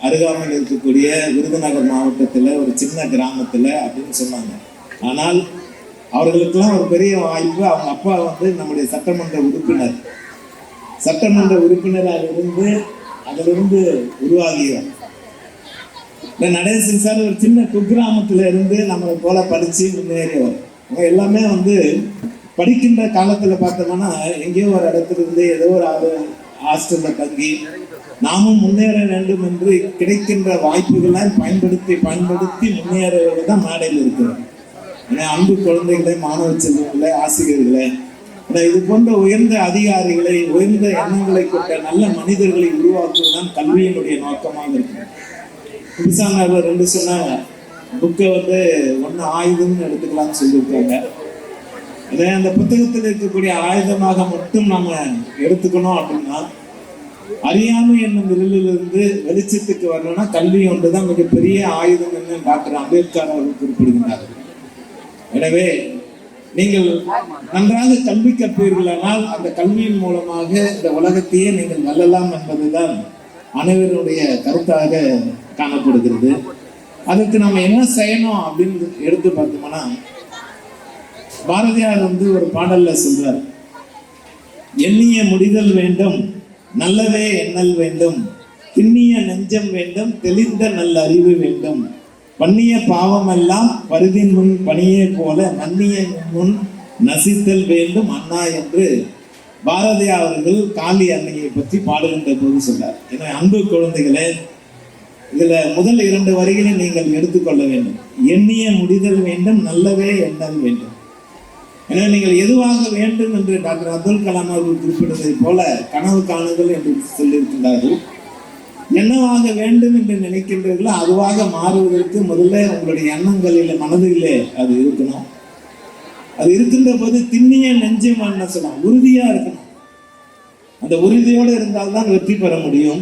அருகாமையில் இருக்கக்கூடிய விருதுநகர் மாவட்டத்தில் ஒரு சின்ன கிராமத்தில் அப்படின்னு சொன்னாங்க. ஆனால் அவர்களுக்கெல்லாம் ஒரு பெரிய வாய்ப்பு. அவங்க அப்பா நம்முடைய சட்டமன்ற உறுப்பினர், சட்டமன்ற உறுப்பினராக இருந்து அதிலிருந்து உருவாகியவர். நடேசன் சார் ஒரு சின்ன குக்கிராமத்துல இருந்து நம்மளை போல படிச்சு முன்னேறியவர். அவங்க எல்லாமே படிக்கின்ற காலத்துல பார்த்தோம்னா எங்கேயோ ஒரு இடத்துல இருந்து ஏதோ ஒரு ஹாஸ்டல்ல தங்கி நாமும் முன்னேற வேண்டும் என்று கிடைக்கின்ற வாய்ப்புகளை பயன்படுத்தி முன்னேறதான் மேடையில் இருக்கிறோம். ஏன்னா அன்பு குழந்தைகளை, மாணவ செல்வங்களை, ஆசிரியர்களை, இது போன்ற உயர்ந்த அதிகாரிகளை, உயர்ந்த எண்ணங்களை கொண்ட நல்ல மனிதர்களை உருவாக்குவதுதான் கல்வியினுடைய நோக்கமாக இருக்கு. குப்பிசாமி 2 சொன்னாங்க, புக்கை 1 ஆயுதம்னு எடுத்துக்கலாம்னு சொல்லியிருக்காங்க. அதை அந்த புத்தகத்தில் இருக்கக்கூடிய ஆயுதமாக மட்டும் நம்ம எடுத்துக்கணும் அப்படின்னா, அறியாமை என்னும் இருளிலிருந்து வெளிச்சத்துக்கு வரணும்னா கல்வி ஒன்றுதான் மிகப்பெரிய ஆயுதம் என்று டாக்டர் அம்பேத்கர் அவர்கள் குறிப்பிடுகிறார்கள். எனவே நீங்கள் நன்றாக கல்வி கற்பீர்களானால் அந்த கல்வியின் மூலமாக இந்த உலகத்தையே நீங்கள் வெல்லலாம் என்பதுதான் அனைவருடைய கருத்தாக காணப்படுகிறது. அதுக்கு நம்ம என்ன செய்யணும் அப்படின்னு எடுத்து பார்த்தோம்னா, பாரதியார் ஒரு பாடல்ல சொல்றார், எண்ணிய முடிதல் வேண்டும், நல்லவே எண்ணல் வேண்டும், திண்ணிய நெஞ்சம் வேண்டும், தெளிந்த நல்ல அறிவு வேண்டும், பண்ணிய பாவம் எல்லாம் பருதின் முன் பணியே போல நன்னிய முன் நசித்தல் வேண்டும் அண்ணா என்று பாரதியார் அவர்கள் காளி அன்னையை பற்றி பாடுகின்ற போது சொல்றார். ஏன்னா அன்பு குழந்தைகளே, இதுல முதல் 2 வரிகளை நீங்கள் எடுத்துக்கொள்ள வேண்டும். எண்ணிய முடிதல் வேண்டும், நல்லவே எண்ணல் வேண்டும். எனவே நீங்கள் எதுவாக வேண்டும் என்று டாக்டர் அப்துல் கலாம் அவர்கள் குறிப்பிடுவதை போல கனவு காணுங்கள் என்று சொல்லியிருக்கின்றார்கள். என்னவாக வேண்டும் என்று நினைக்கின்றீர்களோ அதுவாக மாறுவதற்கு முதல்ல உங்களுடைய எண்ணங்களில், மனதிலே அது இருக்கணும். அது இருக்கின்ற போது திண்ணிய நெஞ்சம் என்ன சொல்லலாம், உறுதியா இருக்கணும். அந்த உறுதியோடு இருந்தால்தான் வெற்றி பெற முடியும்.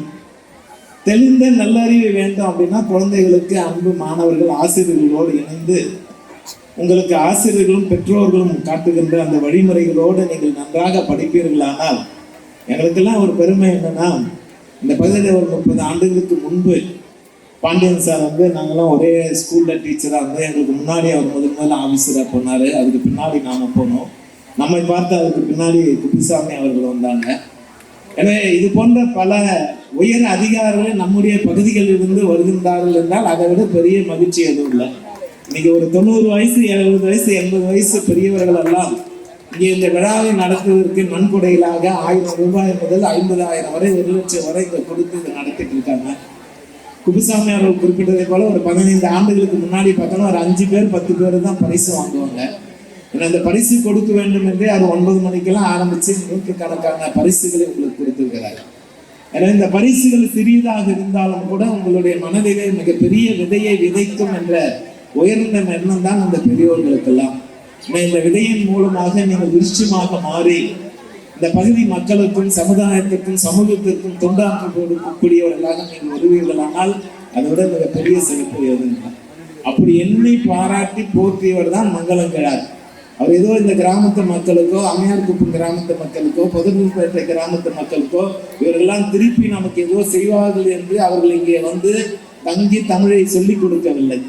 தெளிந்த நல்லறிவு வேண்டும் அப்படின்னா குழந்தைகளுக்கு அன்பு மாணவர்கள் ஆசிரியர்களோடு இணைந்து உங்களுக்கு ஆசிரியர்களும் பெற்றோர்களும் காட்டுகின்ற அந்த வழிமுறைகளோடு நீங்கள் நன்றாக படிப்பீர்களானால், எங்களுக்கெல்லாம் ஒரு பெருமை என்னன்னா, இந்த பகுதியில் ஒரு 30 ஆண்டுகளுக்கு முன்பு பாண்டியன் சார் நாங்களாம் ஒரே ஸ்கூல்ல டீச்சராக எங்களுக்கு முன்னாடி அவர் முதல்ல ஆஃபீஸராக போனார். அதுக்கு பின்னாடி நாம் போனோம். நம்மை பார்த்து அதுக்கு பின்னாடி குப்பிசாமி அவர்கள் வந்தாங்க. எனவே இது போன்ற பல உயர் அதிகாரிகள் நம்முடைய பகுதிகளில் இருந்து வருகின்றார்கள் என்றால் அதை விட பெரிய மகிழ்ச்சி எதுவும் இல்லை. இன்னைக்கு ஒரு 90 வயசு, 70 வயசு, 80 வயசு பெரியவர்கள் எல்லாம் இங்கே இந்த விழாவை நடத்துவதற்கு நன்கொடைகளாக 1000 ரூபாய் முதல் 50,000 வரை 1 லட்சம் வரை இதை கொடுத்து இதை நடத்திட்டு இருக்காங்க. குப்பிசாமி அவர்கள் குறிப்பிட்டதை போல ஒரு 15 ஆண்டுகளுக்கு முன்னாடி பார்த்தோன்னா ஒரு 5 பேர் 10 பேர் தான் பரிசு வாங்குவாங்க. ஏன்னா இந்த பரிசு கொடுக்க வேண்டும் என்றே அது 9 மணிக்கெல்லாம் ஆரம்பிச்சு 100கணக்கான பரிசுகளை உங்களுக்கு கொடுத்திருக்கிறார். ஏன்னா இந்த பரிசுகள் சிறியதாக இருந்தாலும் கூட உங்களுடைய மனதிலே மிகப்பெரிய விதையை விதைக்கும் என்ற உயர்ந்த எண்ணம் தான் இந்த பெரியோர்களுக்கெல்லாம். இந்த விதையின் மூலமாக நீங்கள் விருட்சமாக மாறி இந்த பகுதி மக்களுக்கும் சமுதாயத்திற்கும் சமூகத்திற்கும் தொண்டாற்ற கொடுக்கக்கூடியவர்களாக நீங்கள் வருவீர்களானால் அதை விட மிகப்பெரிய சிறப்பு எதுங்க. அப்படி எண்ணி பாராட்டி போற்றியவர் தான் மங்களங்கிழார். அவர் ஏதோ இந்த கிராமத்து மக்களுக்கோ, அம்மையார்குப்பம் கிராமத்து மக்களுக்கோ, பொதுப்பேட்டை கிராமத்து மக்களுக்கோ இவரெல்லாம் திருப்பி நமக்கு ஏதோ செய்வார்கள் என்று அவர்கள் இங்கே வந்து தங்கி தமிழை சொல்லிக் கொடுக்கவில்லை.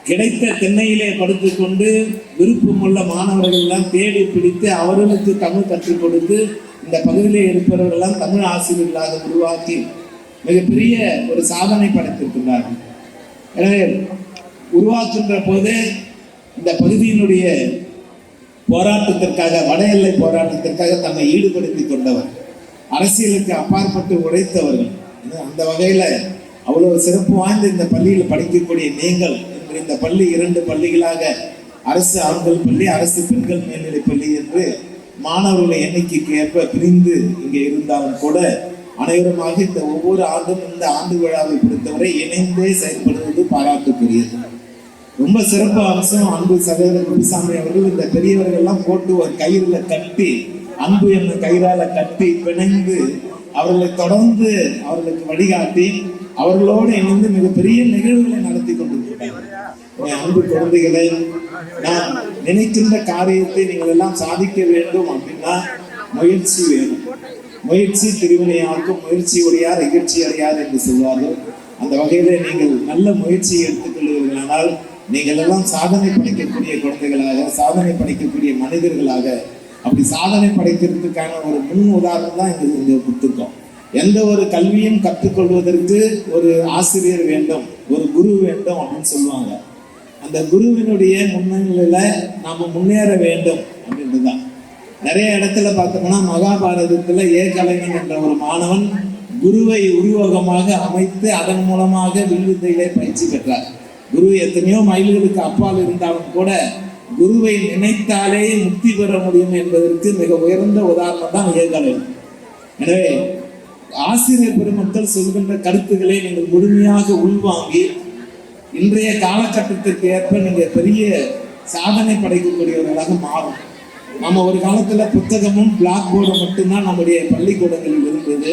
கிடைத்த தென்னையிலே படுத்துக்கொண்டு விருப்பமுள்ள மாணவர்கள் எல்லாம் தேடி பிடித்து அவர்களுக்கு தமிழ் கற்றுக் கொடுத்து இந்த பகுதியிலே இருப்பவர்களெல்லாம் தமிழ் ஆசிரியர்களாக உருவாக்கி மிகப்பெரிய ஒரு சாதனை படைத்திருக்கின்றார்கள். எனவே உருவாக்குகின்ற போது இந்த பகுதியினுடைய போராட்டத்திற்காக, வட எல்லை போராட்டத்திற்காக தன்னை ஈடுபடுத்திக் கொண்டவர், அரசியலுக்கு அப்பாற்பட்டு உழைத்தவர்கள். அந்த வகையில அவ்வளவு சிறப்பு வாய்ந்த இந்த பள்ளியில் படிக்கக்கூடிய நீங்கள் இன்று இந்த பள்ளி 2 பள்ளிகளாக, அரசு ஆண்கள் பள்ளி, அரசு பெண்கள் மேல்நிலை பள்ளி என்று மாணவர்களை எண்ணிக்கைக்கு ஏற்ப பிரிந்து இங்கே இருந்தாலும் கூட அனைவருமாக இந்த ஒவ்வொரு ஆண்டும் இந்த ஆண்டு விழாவை பொறுத்தவரை இணைந்தே செயல்படுவது பாராட்டுக்குரியது. ரொம்ப சிறப்பு அம்சம், அன்பு சகோதரர் குருசாமி அவர்கள் இந்த பெரியவர்கள் எல்லாம் போட்டு ஒரு கயிறுல கட்டி, அன்பு என்னும் கயிறால கட்டி பிணைந்து அவர்களை தொடர்ந்து அவர்களுக்கு வழிகாட்டி அவர்களோடு இணைந்து மிகப்பெரிய நிகழ்வுகளை நடத்தி கொண்டிருக்கிறார்கள். அன்பு குழந்தைகளை, நான் நினைக்கின்ற காரியத்தை நீங்கள் எல்லாம் சாதிக்க வேண்டும் அப்படின்னா முயற்சி வேணும். முயற்சி திருவினையாக்கும், முயற்சி உடையார் இகழ்ச்சி அடையார் என்று சொல்வார்கள். அந்த வகையில நீங்கள் நல்ல முயற்சியை எடுத்துக்கொள்வீர்களானால் நீங்கள் எல்லாம் சாதனை படைக்கக்கூடிய குழந்தைகளாக, சாதனை படைக்கக்கூடிய மனிதர்களாக, அப்படி சாதனை படைக்கிறதுக்கான ஒரு முன் உதாரணம் தான் இங்க கொடுத்துருக்கோம். எந்த ஒரு கல்வியும் கற்றுக்கொள்வதற்கு ஒரு ஆசிரியர் வேண்டும், ஒரு குரு வேண்டும் அப்படின்னு சொல்லுவாங்க. அந்த குருவினுடைய முன்னணியில நாம முன்னேற வேண்டும் அப்படின்றதுதான். நிறைய இடத்துல பார்த்தோம்னா மகாபாரதத்துல ஏகலைவன் என்ற ஒரு மாணவன் குருவை உருவகமாக அமைத்து அதன் மூலமாக வில்வித்தையிலே பயிற்சி பெற்றார். குரு எத்தனையோ மைல்களுக்கு அப்பால் இருந்தாலும் கூட குருவை நினைத்தாலே முக்தி பெற முடியும் என்பதற்கு மிக உயர்ந்த உதாரணம் தான் ஏகலைவன். எனவே ஆசிரியர் பெருமக்கள் சொல்கின்ற கருத்துக்களை நீங்கள் முழுமையாக உள்வாங்கி இன்றைய காலகட்டத்திற்கு ஏற்ப நீங்க பெரிய சாதனை படைக்கக்கூடியவர்களாக மாறும். நம்ம ஒரு காலத்துல புத்தகமும் பிளாக் போர்டும் மட்டும்தான் நம்முடைய பள்ளிக்கூடங்களில் இருந்தது.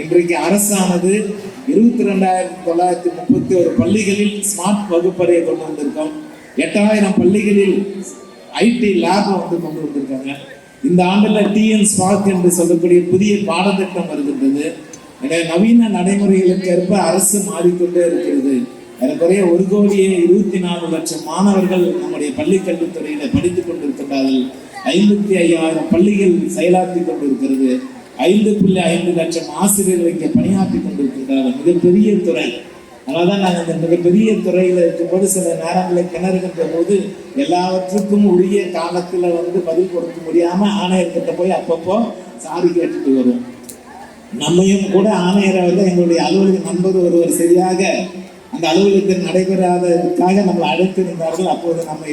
இன்றைக்கு அரசானது 22,931 பள்ளிகளில் ஸ்மார்ட் வகுப்பறையை கொண்டு வந்திருக்கோம். 8000 பள்ளிகளில் ஐடி லேப் வந்து கொண்டு வந்திருக்காங்க. இந்த ஆண்டுல டிஎன் ஸ்பார்க் என்று சொல்லக்கூடிய புதிய பாடத்திட்டம் வருகின்றது. எனவே நவீன நடைமுறைகளுக்கு ஏற்ப அரசு மாறிக்கொண்டே இருக்கிறது. ஏறக்குறைய 1,24,00,000 மாணவர்கள் நம்முடைய பள்ளி கல்வித்துறையில படித்துக் கொண்டிருக்கிறார்கள். 55,000 பள்ளிகள் செயலாற்றி கொண்டிருக்கிறது. 5.5 லட்சம் ஆசிரியர்கள் இங்கே பணியாற்றி கொண்டிருக்கிறார்கள். மிகப்பெரிய துறை. அதனால்தான் நாங்கள் இந்த மிகப்பெரிய துறையில இருக்கும்போது சில நேரங்களில் திணறுகின்ற போது எல்லாவற்றுக்கும் உரிய காலத்துல வந்து பதில் கொடுக்க முடியாம ஆணையர்கிட்ட போய் அப்பப்போ சாரி கேட்டுட்டு வருவோம். நம்மையும் கூட ஆணையரை வந்து எங்களுடைய அலுவலக நண்பர் ஒருவர் சரியாக அந்த அலுவலகத்தில் நடைபெறாததுக்காக நம்மளை அழைத்திருந்தார்கள். அப்போது நம்மை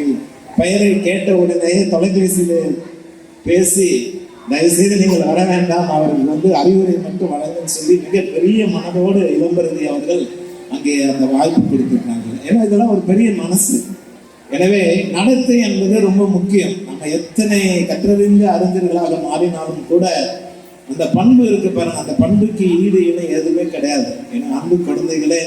பெயரை கேட்ட உடனே தொலைபேசியில் பேசி தயவுசெய்து நீங்கள் வர வேண்டாம், அவர்கள் வந்து அறிவுரை மட்டும் வழங்குன்னு சொல்லி மிகப்பெரிய மனதோடு இளம்பரதி அவர்கள் அங்கே அந்த வாய்ப்பு கொடுத்திருக்காங்க. ஏன்னா இதெல்லாம் ஒரு பெரிய மனசு. எனவே நடத்தை என்பது ரொம்ப முக்கியம். நம்ம எத்தனை கற்றறிந்த அறிஞர்களாக மாறினாலும் கூட அந்த பண்பு இருக்கு பாருங்க, அந்த பண்புக்கு ஈடு இணை எதுவுமே கிடையாது. ஏன்னா அன்பு குழந்தைகளே,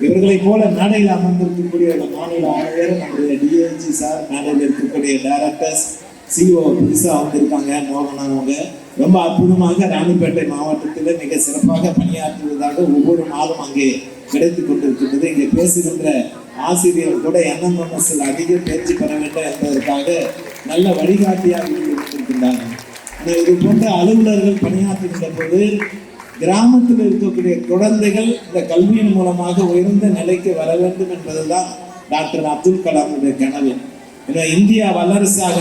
இவர்களை போல மேடையில் அமர்ந்திருக்கக்கூடிய மாநில ஆணையர், நம்முடைய டிஐஜி சார், மேடையில் இருக்கக்கூடிய டைரக்டர்ஸ், சிஓ புதுசாக வந்திருக்காங்க மோகனா, அவங்க ரொம்ப அற்புதமாக ராணிப்பேட்டை மாவட்டத்தில் மிக சிறப்பாக பணியாற்றுவதாக ஒவ்வொரு நாளும் அங்கே கிடைத்து கொண்டிருக்கின்றது. இங்கே பேசுகின்ற ஆசிரியர் கூட NMMS அதிக பயிற்சி பெற வேண்டும் என்பதற்காக நல்ல வழிகாட்டியாக இருக்கின்றார்கள். இது போன்ற அலுவலர்கள் பணியாற்றுகின்ற போது கிராமத்தில் இருக்கக்கூடிய குழந்தைகள் இந்த கல்வியின் மூலமாக உயர்ந்த நிலைக்கு வர வேண்டும் என்பதுதான் டாக்டர் அப்துல் கலாமுடைய கனவு. இந்தியா வல்லரசாக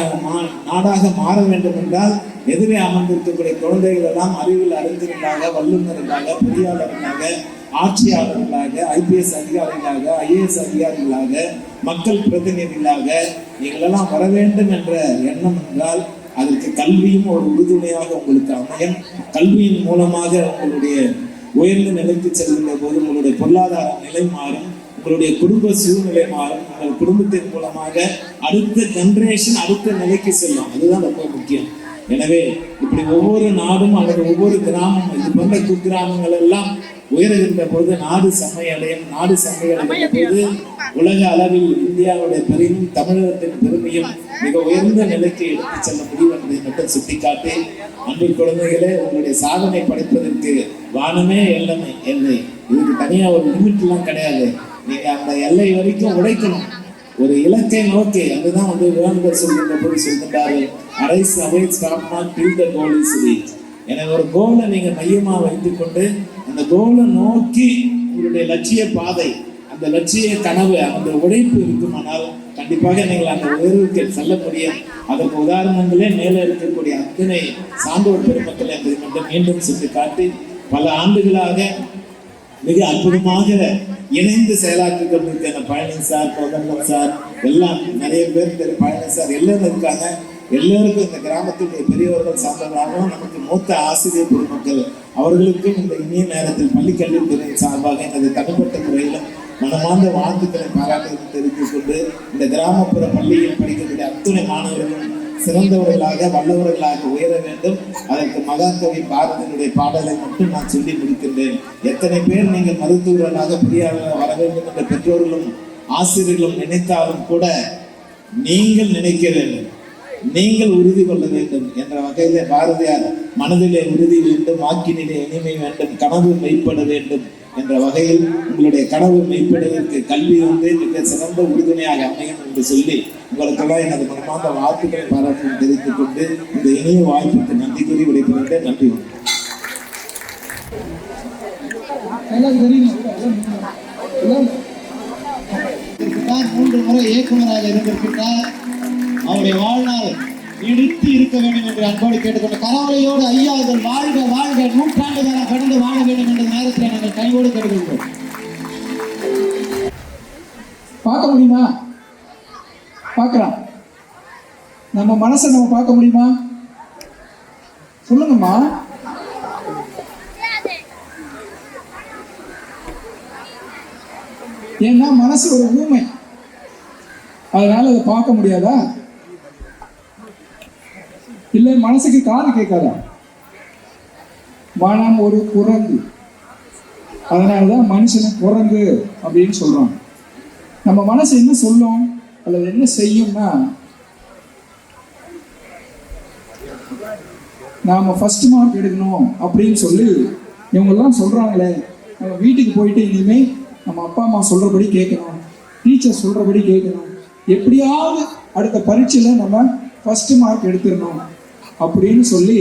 நாடாக மாற வேண்டும் என்றால் எதிரே அமர்ந்திருக்கக்கூடிய குழந்தைகள் எல்லாம் அறிவில் அறிஞர்களாக, வல்லுநர்களாக, பொறியாளர்களாக, ஆட்சியாளர்களாக, IPS அதிகாரிகளாக, IAS அதிகாரிகளாக, மக்கள் பிரதிநிதிகளாக நீங்களெல்லாம் வர வேண்டும் என்ற எண்ணம் என்றால் அதற்கு கல்வியும் ஒரு உறுதுணையாக உங்களுக்கு அமையும். கல்வியின் மூலமாக உங்களுடைய உயர்ந்த நிலைக்கு செல்கின்ற போது உங்களுடைய பொருளாதார நிலை மாறும், உங்களுடைய குடும்ப சூழ்நிலை மாறும், உங்கள் குடும்பத்தின் மூலமாக அடுத்த ஜெனரேஷன் அடுத்த நிலைக்கு செல்லும். அதுதான் ரொம்ப முக்கியம். எனவே இப்படி ஒவ்வொரு நாடும் அல்லது ஒவ்வொரு கிராமம் இது போன்ற குக்கிராமங்கள் எல்லாம் உயர்கின்ற போது நாடு செம்மையடையும். நாடு செம்மையடைகின்ற போது உலக அளவில் இந்தியாவுடைய பெருமையும் தமிழகத்தின் பெருமையும் மிக உயர்ந்த நிலைக்கு எடுத்துச் செல்ல முடியும் என்பதை மட்டும் சுட்டிக்காட்டி, அன்பு குழந்தைகளே, உங்களுடைய சாதனை படைப்பதற்கு வானமே எல்லை எல்லை. இதுக்கு தனியா ஒரு லிமிட் எல்லாம் கிடையாது. நீங்க அந்த எல்லை வரைக்கும் உடைக்கணும். ஒரு இலக்கை நோக்கி, அதுதான் விவேகானந்தர் சொல்கின்ற போது சொல்கின்றார்கள், அரைஸ் அவை stop not till the goal is reach. எனவே ஒரு கோலை நீங்க மையமா வைத்துக் கொண்டு அந்த கோலை நோக்கி உங்களுடைய லட்சிய பாதை, அந்த லட்சிய கனவு, அந்த உழைப்பு இருக்குமானால் கண்டிப்பாக நீங்கள் அந்த உயர்வுக்கு செல்ல முடியும். அதற்கு உதாரணங்களே மேலே இருக்கக்கூடிய அத்தனை சான்றோர் பெருமக்கள் என்பதை மட்டும் மீண்டும் சுட்டி காட்டி, பல ஆண்டுகளாக மிக அற்புதமாக இணைந்து செயலாற்றி கொண்டிருக்கிற பழனி சார், கோதண்டம் சார், எல்லாம் நிறைய பேர் பழனி சார் எல்லாரும் இருக்காங்க. எல்லோருக்கும் இந்த கிராமத்துடைய பெரியவர்கள் சார்ந்தவர்களாகவும் நமக்கு மூத்த ஆசிரியர் பெருமக்கள் அவர்களுக்கும் இந்த இனிய நேரத்தில் பள்ளிக்கல்வித்துறை சார்பாக எனது தனிப்பட்ட முறையிலும் மனமார்ந்த வாழ்த்துக்களை பாராட்டுகளை தெரிவித்துக் கொண்டு, இந்த கிராமப்புற பள்ளியில் படிக்கக்கூடிய அத்துணை மாணவர்களும் சிறந்தவர்களாக வல்லவர்களாக உயர வேண்டும். அதற்கு மகாகவி பாரதியினுடைய பாடலை மட்டும் நான் சொல்லி முடிக்கின்றேன். எத்தனை பேர் நீங்கள் மருத்துவர்களாக பெரியாளராக வர வேண்டும் என்ற பெற்றோர்களும் ஆசிரியர்களும் நினைத்தாலும் கூட நீங்கள் நினைக்க வேண்டும், நீங்கள் உறுதி கொள்ள வேண்டும் என்ற வகையிலே பாரதியார் மனதிலே உறுதி வேண்டும், வாக்கினிலே இனிமை வேண்டும், கனவு மெய்ப்பட வேண்டும் என்ற வகையில் உங்களுடைய கனவு மெய்ப்படுவதற்கு கல்வி மிக சிறந்த உறுதுணையாக அமையும் என்று சொல்லி உங்களுக்கெல்லாம் எனது மனமார்ந்த வாழ்த்துக்களை பாராட்டி தெரிவித்துக் கொண்டு இந்த இணைய வாய்ப்புக்கு நன்றி கூறி விடைபெறுகிறேன். நன்றி. மூன்று முறை இயக்குநராக இருந்திருக்கின்றார். அவருடைய வாழ்நாள் நீடித்து இருக்க வேண்டும் என்று அன்போடு கேட்டுக்கொண்டு கரவலையோடு ஐயா அவர்கள் வாழ்க வாழ்க நூற்றாண்டு காலம் கடந்து வாழ வேண்டும் என்ற நேரத்தில் நாங்கள் கையோடு கேட்டுக்கொள்கிறோம். பார்க்க முடியுமா? பார்க்கலாம். நம்ம மனசை நம்ம பார்க்க முடியுமா? சொல்லுங்கம்மா. ஏன்னா மனசு ஒரு ஊமை, அதனால அதை பார்க்க முடியாதா? இல்லை மனசுக்கு காது கேட்காதா? மனம் ஒரு குரங்கு, அதனாலதான் மனுஷனை குரங்கு அப்படின்னு சொல்றாங்க. நம்ம மனசு என்ன சொல்லும் அல்லது என்ன செய்யும்னா, நாம ஃபர்ஸ்ட் மார்க் எடுக்கணும் அப்படின்னு சொல்லி இவங்கெல்லாம் சொல்றாங்களே, நம்ம வீட்டுக்கு போயிட்டு இனிமே நம்ம அப்பா அம்மா சொல்றபடி கேட்கணும், டீச்சர் சொல்றபடி கேட்கணும், எப்படியாவது அடுத்த பரீட்சையில நம்ம ஃபர்ஸ்ட் மார்க் எடுத்துடணும் அப்படின்னு சொல்லி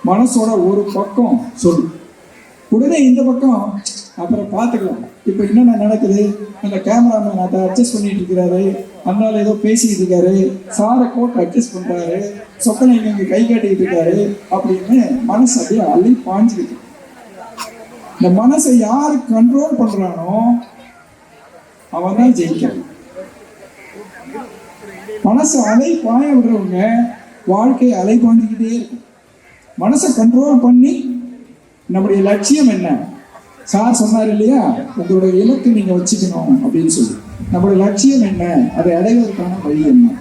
மனசோட ஒரு பக்கம் சொல்லு. உடனே இந்த பக்கம் அப்புறம் பார்த்துக்கலாம். இப்போ என்னென்ன நடக்குது, அந்த கேமராமேன் அதை அட்ஜஸ்ட் பண்ணிட்டு இருக்கிறாரு, அதனால ஏதோ பேசிட்டு இருக்காரு, சாரை கோட்டை அட்ஜஸ்ட் பண்றாரு, சொக்கனை இங்க கை காட்டிக்கிட்டு இருக்காரு அப்படின்னு மனசு அப்படியே அள்ளி பாஞ்சுக்கிட்டு. இந்த மனசை யாரு கண்ட்ரோல் பண்றானோ அவன் தான் ஜெயிக்கிறான். மனசை அலை பாய விடுறவங்க வாழ்க்கையை அலை பாஞ்சுக்கிட்டே இருக்கும். மனசை கண்ட்ரோல் பண்ணி நம்முடைய லட்சியம் என்ன, சார் சொன்னார் இல்லையா, உங்களுடைய இலக்கு நீங்க வச்சுக்கணும் அப்படின்னு சொல்லி, நம்மளுடைய லட்சியம் என்ன, அதை அடைவதற்கான வழி என்ன.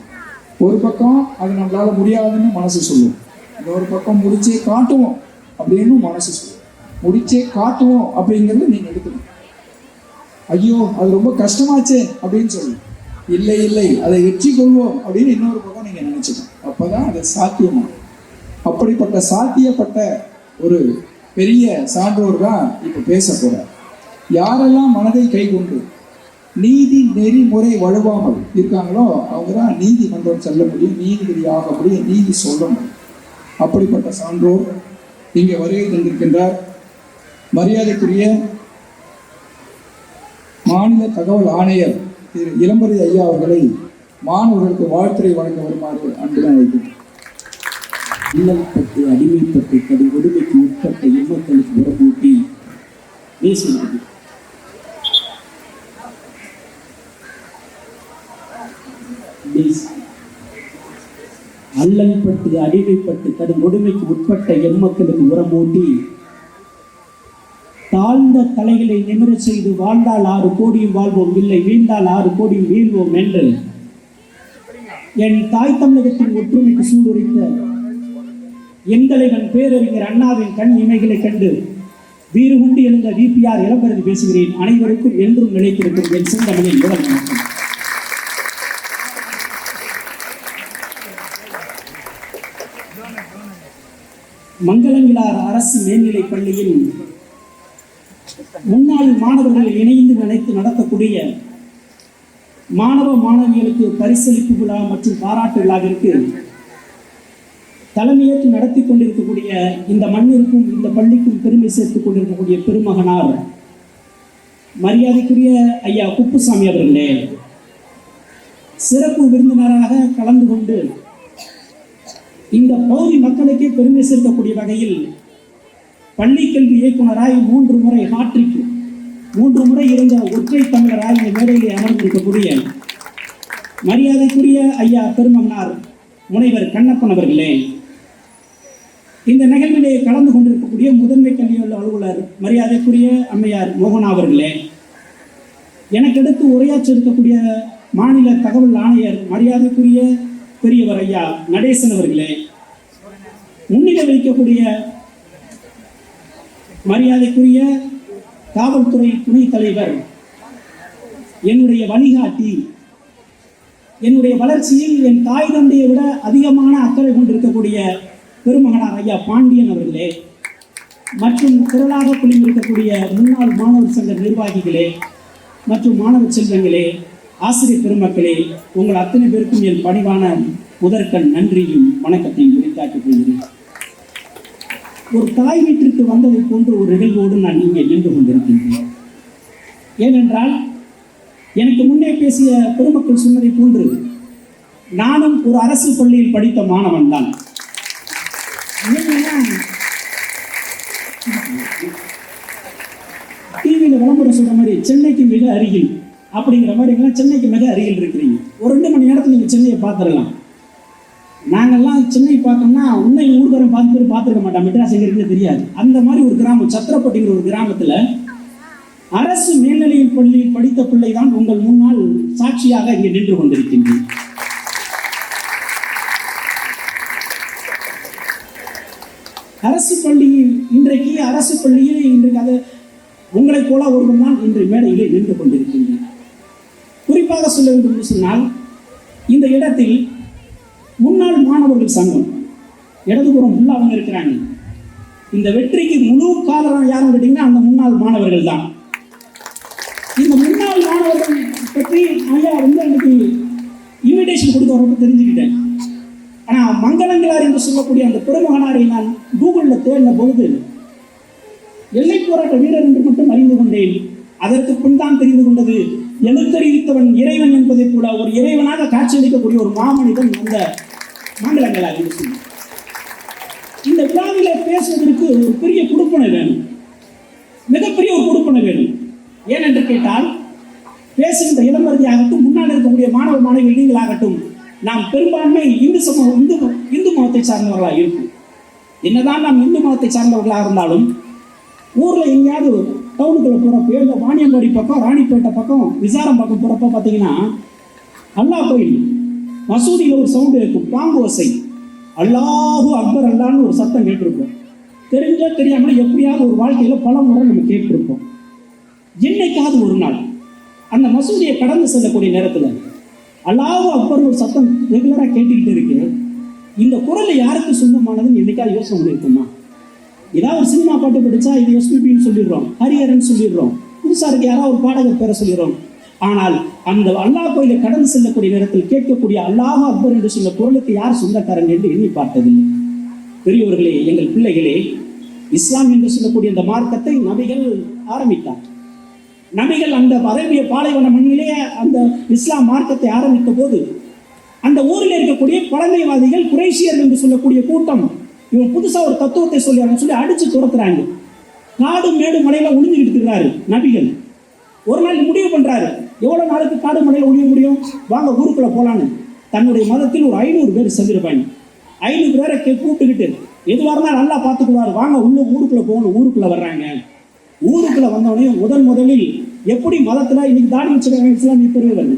ஒரு பக்கம் அது நம்மளால முடியாதுன்னு மனசு சொல்லும், இன்னொரு பக்கம் முடிச்சே காட்டுவோம் அப்படின்னு மனசு சொல்லும். முடிச்சே காட்டுவோம் அப்படிங்கிறது நீங்க எடுக்கணும். ஐயோ அது ரொம்ப கஷ்டமாச்சே அப்படின்னு சொல்லுவோம். இல்லை இல்லை அதை வெற்றி கொள்வோம் அப்படின்னு இன்னொரு பக்கம் நீங்க நினைச்சுக்கணும். அப்பதான் அது சாத்தியமாகும். அப்படிப்பட்ட சாத்தியப்பட்ட ஒரு பெரிய சான்றோர் தான் இப்ப பேச போறார். யாரெல்லாம் மனதை கை கொண்டு நீதி நெறிமுறை வழுவாமல் இருக்காங்களோ அவங்க தான் நீதிமன்றம் செல்ல முடியும், நீதிபதி ஆக முடியும், நீதி சொல்ல முடியும். அப்படிப்பட்ட சான்றோர் இங்கே வருகை தந்திருக்கின்றார். மரியாதைக்குரிய மாநில தகவல் ஆணையர் திரு இளம்பரி ஐயா அவர்களை மாணவர்களுக்கு வாழ்த்துறை வழங்க வருமாறு அன்புடன் அழைக்கிறேன். இல்லப்பட்டு அடிமைப்பட்டு கடும் கொடுமைக்கு உட்பட்ட இம்மக்களுக்கு உரமூட்டி பேசுகிறது. அல்லல்பட்டு அடிமைப்பட்டு கடும் கொடுமைக்கு உட்பட்ட எம்மக்களுக்கு உரமூட்டி தாழ்ந்த தலைகளை நிமிர செய்து வாழ்ந்தால் 6 கோடியும் வாழ்வோம், இல்லை வீழ்ந்தால் 6 கோடியும் வீழ்வோம் என்று என் தாய் தமிழகத்தின் ஒற்றுமைக்கு சூடுரைத்த என் தலைவன் பேரறிஞர் அண்ணாவின் கண் இமைகளை கண்டு வீறு கொண்டு எழுந்த விபிஆர் இளம்பரதி பேசுகிறேன். அனைவருக்கும் என்றும் நிலைத்திருக்கும் என் செந்தமிழின் முதல் வணக்கம். மங்களங்கிழார் அரசு மேல்நிலைப் பள்ளியில் முன்னாள் மாணவர்கள் இணைந்து நடத்தக்கூடிய மாணவ மாணவிகளுக்கு பரிசளிப்பு விழா மற்றும் பாராட்டு விழாவிற்கு தலைமையேற்று நடத்தி கொண்டிருக்கக்கூடிய இந்த மண்ணிற்கும் இந்த பள்ளிக்கும் பெருமை சேர்த்துக் கொண்டிருக்கக்கூடிய பெருமகனார் மரியாதைக்குரிய ஐயா குப்புசாமி அவர்களே, சிறப்பு விருந்தினராக கலந்து கொண்டு இந்த பகுதி மக்களுக்கே பெருமை சேர்க்கக்கூடிய வகையில் பள்ளி கல்வி இயக்குனராய் 3 முறை ஹாட்ரிக் 3 முறை இருந்த ஒற்றை தமிழராய் இந்த மேடையிலே அமர்ந்திருக்கக்கூடிய மரியாதைக்குரிய ஐயா பெருமகனார் முனைவர் கண்ணப்பன் அவர்களே, இந்த நிகழ்விலே கலந்து கொண்டிருக்கக்கூடிய முதன்மை கல்வி அலுவலர் மரியாதைக்குரிய அம்மையார் மோகனா அவர்களே, எனக்கு அடுத்து உரையாற்ற இருக்கக்கூடிய மாநில தகவல் ஆணையர் மரியாதைக்குரிய பெரியவர் ஐயா நடேசன் அவர்களே, முன்னிலை வைக்கக்கூடிய மரியாதைக்குரிய காவல்துறை துணைத் தலைவர், என்னுடைய வழிகாட்டி, என்னுடைய வளர்ச்சியில் என் தாய் தந்தையை விட அதிகமான அக்கறை கொண்டிருக்கக்கூடிய பெருமகனார் ஐயா பாண்டியன் அவர்களே, மற்றும் திரளாக குழுமிருக்கக்கூடிய முன்னாள் மாணவர் சங்க நிர்வாகிகளே மற்றும் மாணவ செல்வங்களே, ஆசிரியர் பெருமக்களே, உங்கள் அத்தனை பேருக்கும் என் பணிவான முதற்கண் நன்றியும் வணக்கத்தையும் உரித்தாக்கிக் கொள்கிறேன். ஒரு தாய் வீட்டிற்கு வந்ததை போன்ற ஒரு நிகழ்வோடு நான் இங்கே நின்று கொண்டிருக்கின்றேன். ஏனென்றால் எனக்கு முன்னே பேசிய பெருமக்கள் சொன்னதை போன்று நானும் ஒரு அரசு பள்ளியில் படித்த மாணவன் தான். டிவியில் விளம்பரம் சொல்ற மாதிரி சென்னைக்கு மிக அருகில் அப்படிங்கிற மாதிரி சென்னைக்கு மிக அருகில் இருக்கிறீங்க. ஒரு 2 மணி நேரத்தில் நீங்கள் சென்னையை பார்த்துடலாம். நாங்கள்லாம் சென்னை பார்த்தோம்னா உன்னை ஊர்காரம் பார்த்துருக்க மாட்டோம், மெட்ராஸ் எங்கே இருக்குன்னு தெரியாது. அந்த மாதிரி ஒரு கிராமம், சத்திரப்பட்டிங்கிற ஒரு கிராமத்தில் அரசு மேல்நிலையில் பள்ளியில் படித்த பிள்ளை தான் உங்கள் முன்னால் சாட்சியாக இங்கே நின்று கொண்டிருக்கின்றேன். அரசு பள்ளியில் இன்றைக்கு அது உங்களைப் போல ஒருவன் தான் இன்று மேடையிலே நின்று கொண்டிருக்கின்றேன். குறிப்பாக சொல்ல வேண்டும் என்று சொன்னால், இந்த இடத்தில் முன்னாள் மாணவர்கள் சங்கம் இடதுபுறம் ஃபுல்லாக அவங்க இருக்கிறாங்க. இந்த வெற்றிக்கு முழு காரணம் யாரும் கேட்டீங்கன்னா அந்த முன்னாள் மாணவர்கள் தான். இந்த முன்னாள் மாணவர்கள் பற்றி ஐயா எனக்கு இன்விடேஷன் கொடுக்க வரப்போ தெரிஞ்சுக்கிட்டேன். ஆனால் மங்களங்கிழார் என்று சொல்லக்கூடிய அந்த பெருமகனாரை நான் கூகுளில் தேடின பொழுது எல்லை போராட்ட வீரர் என்று மட்டும் அறிந்து கொண்டேன். அதற்கு பின் தான் தெரிந்து கொண்டது, எழுத்தறிவித்தவன் இறைவன் என்பதை கூட ஒரு இறைவனாக காட்சியளிக்கக்கூடிய ஒரு மாமனிதன் அந்த மங்களங்கிழார் என்று சொல்லி. இந்த விழாவிலே பேசுவதற்கு ஒரு பெரிய கொடுப்பனை வேணும், மிகப்பெரிய ஒரு கொடுப்பனை வேணும். ஏனென்று கேட்டால், பேசுகின்ற இளம்பரதியாகட்டும், முன்னால் இருக்கக்கூடிய மாணவ மாணவிகள் நீங்களாகட்டும், நாம் பெரும்பான்மை இந்து மதத்தை சார்ந்தவர்களாக இருக்கும். என்னதான் நாம் இந்து மதத்தை சார்ந்தவர்களாக இருந்தாலும் ஊரில் எங்கேயாவது டவுனுக்குள்ள போகிறப்போ, இந்த வாணியம்பாடி பக்கம், ராணிப்பேட்டை பக்கம், விசாரம் பக்கம் போகிறப்ப பார்த்தீங்கன்னா அல்லாஹ் கோயில் மசூதியில் ஒரு சவுண்டு இருக்கும், பாங்கு ஓசை, அல்லாஹு அக்பர் அல்லான்னு ஒரு சத்தம் கேட்டிருப்போம். தெரியாமல் எப்படியாவது ஒரு வாழ்க்கையில் பல முறை நம்ம கேட்டிருப்போம். என்னைக்காவது ஒரு நாள் அந்த மசூதியை கடந்து செல்லக்கூடிய நேரத்தில் அல்லாஹு அக்பர் ஒரு சத்தம் ரெகுலராக கேட்டுக்கிட்டு இருக்கு. இந்த குரல் யாருக்கு சொந்தமானதுன்னு என்னைக்காவது யோசனை பண்ணியிருக்கோமா? ஏதாவது ஒரு சினிமா பாட்டு படித்தா இது எஸ்பிபின்னு சொல்லிடுறோம், ஹரிஹரன் சொல்லிடுறோம், புதுசாக இருக்க யாராவது ஒரு பாடகர் பேரை சொல்லிடுறோம். ஆனால் அந்த அல்லாஹ் கோயிலை கடந்து செல்லக்கூடிய நேரத்தில் கேட்கக்கூடிய அல்லாஹ் அக்பர் என்று சொல்ல குரலுக்கு யார் சொந்தக்காரன் என்று எண்ணி பார்த்ததில்லை. பெரியவர்களே, எங்கள் பிள்ளைகளே, இஸ்லாம் என்று சொல்லக்கூடிய இந்த மார்க்கத்தை நபிகள் ஆரம்பித்தார். நபிகள் அந்த அரேபிய பாலைவன மண்ணிலே அந்த இஸ்லாம் மார்க்கத்தை ஆரம்பித்த போது அந்த ஊரில் இருக்கக்கூடிய பழமைவாதிகள், குறைஷியர்கள் என்று சொல்லக்கூடிய கூட்டம், இவன் புதுசாக ஒரு தத்துவத்தை சொல்லி அடிச்சு துரத்துறாங்க. காடு மேடு மலையில ஒளிஞ்சுக்கிட்டு இருக்கிறாரு நபிகள். ஒரு நாள் முடிவு பண்றாரு, எவ்வளவு நாளுக்கு காடு மலையில ஒளிய முடியும், வாங்க ஊருக்குள்ள போலான்னு. தன்னுடைய மதத்தில் ஒரு 500 பேர் செஞ்சிருப்பாங்க. 500 பேரை கூப்பிட்டுக்கிட்டு எதுவாக இருந்தாலும் நல்லா பார்த்துக்குவாரு, வாங்க உள்ள ஊருக்குள்ள போகணும். ஊருக்குள்ள வர்றாங்க. ஊருக்குள்ள வந்தவனையும் முதலில் எப்படி மதத்துல இன்னைக்கு தாடி வச்சிருக்காங்க இஸ்லாமிய பெரியவர்கள்,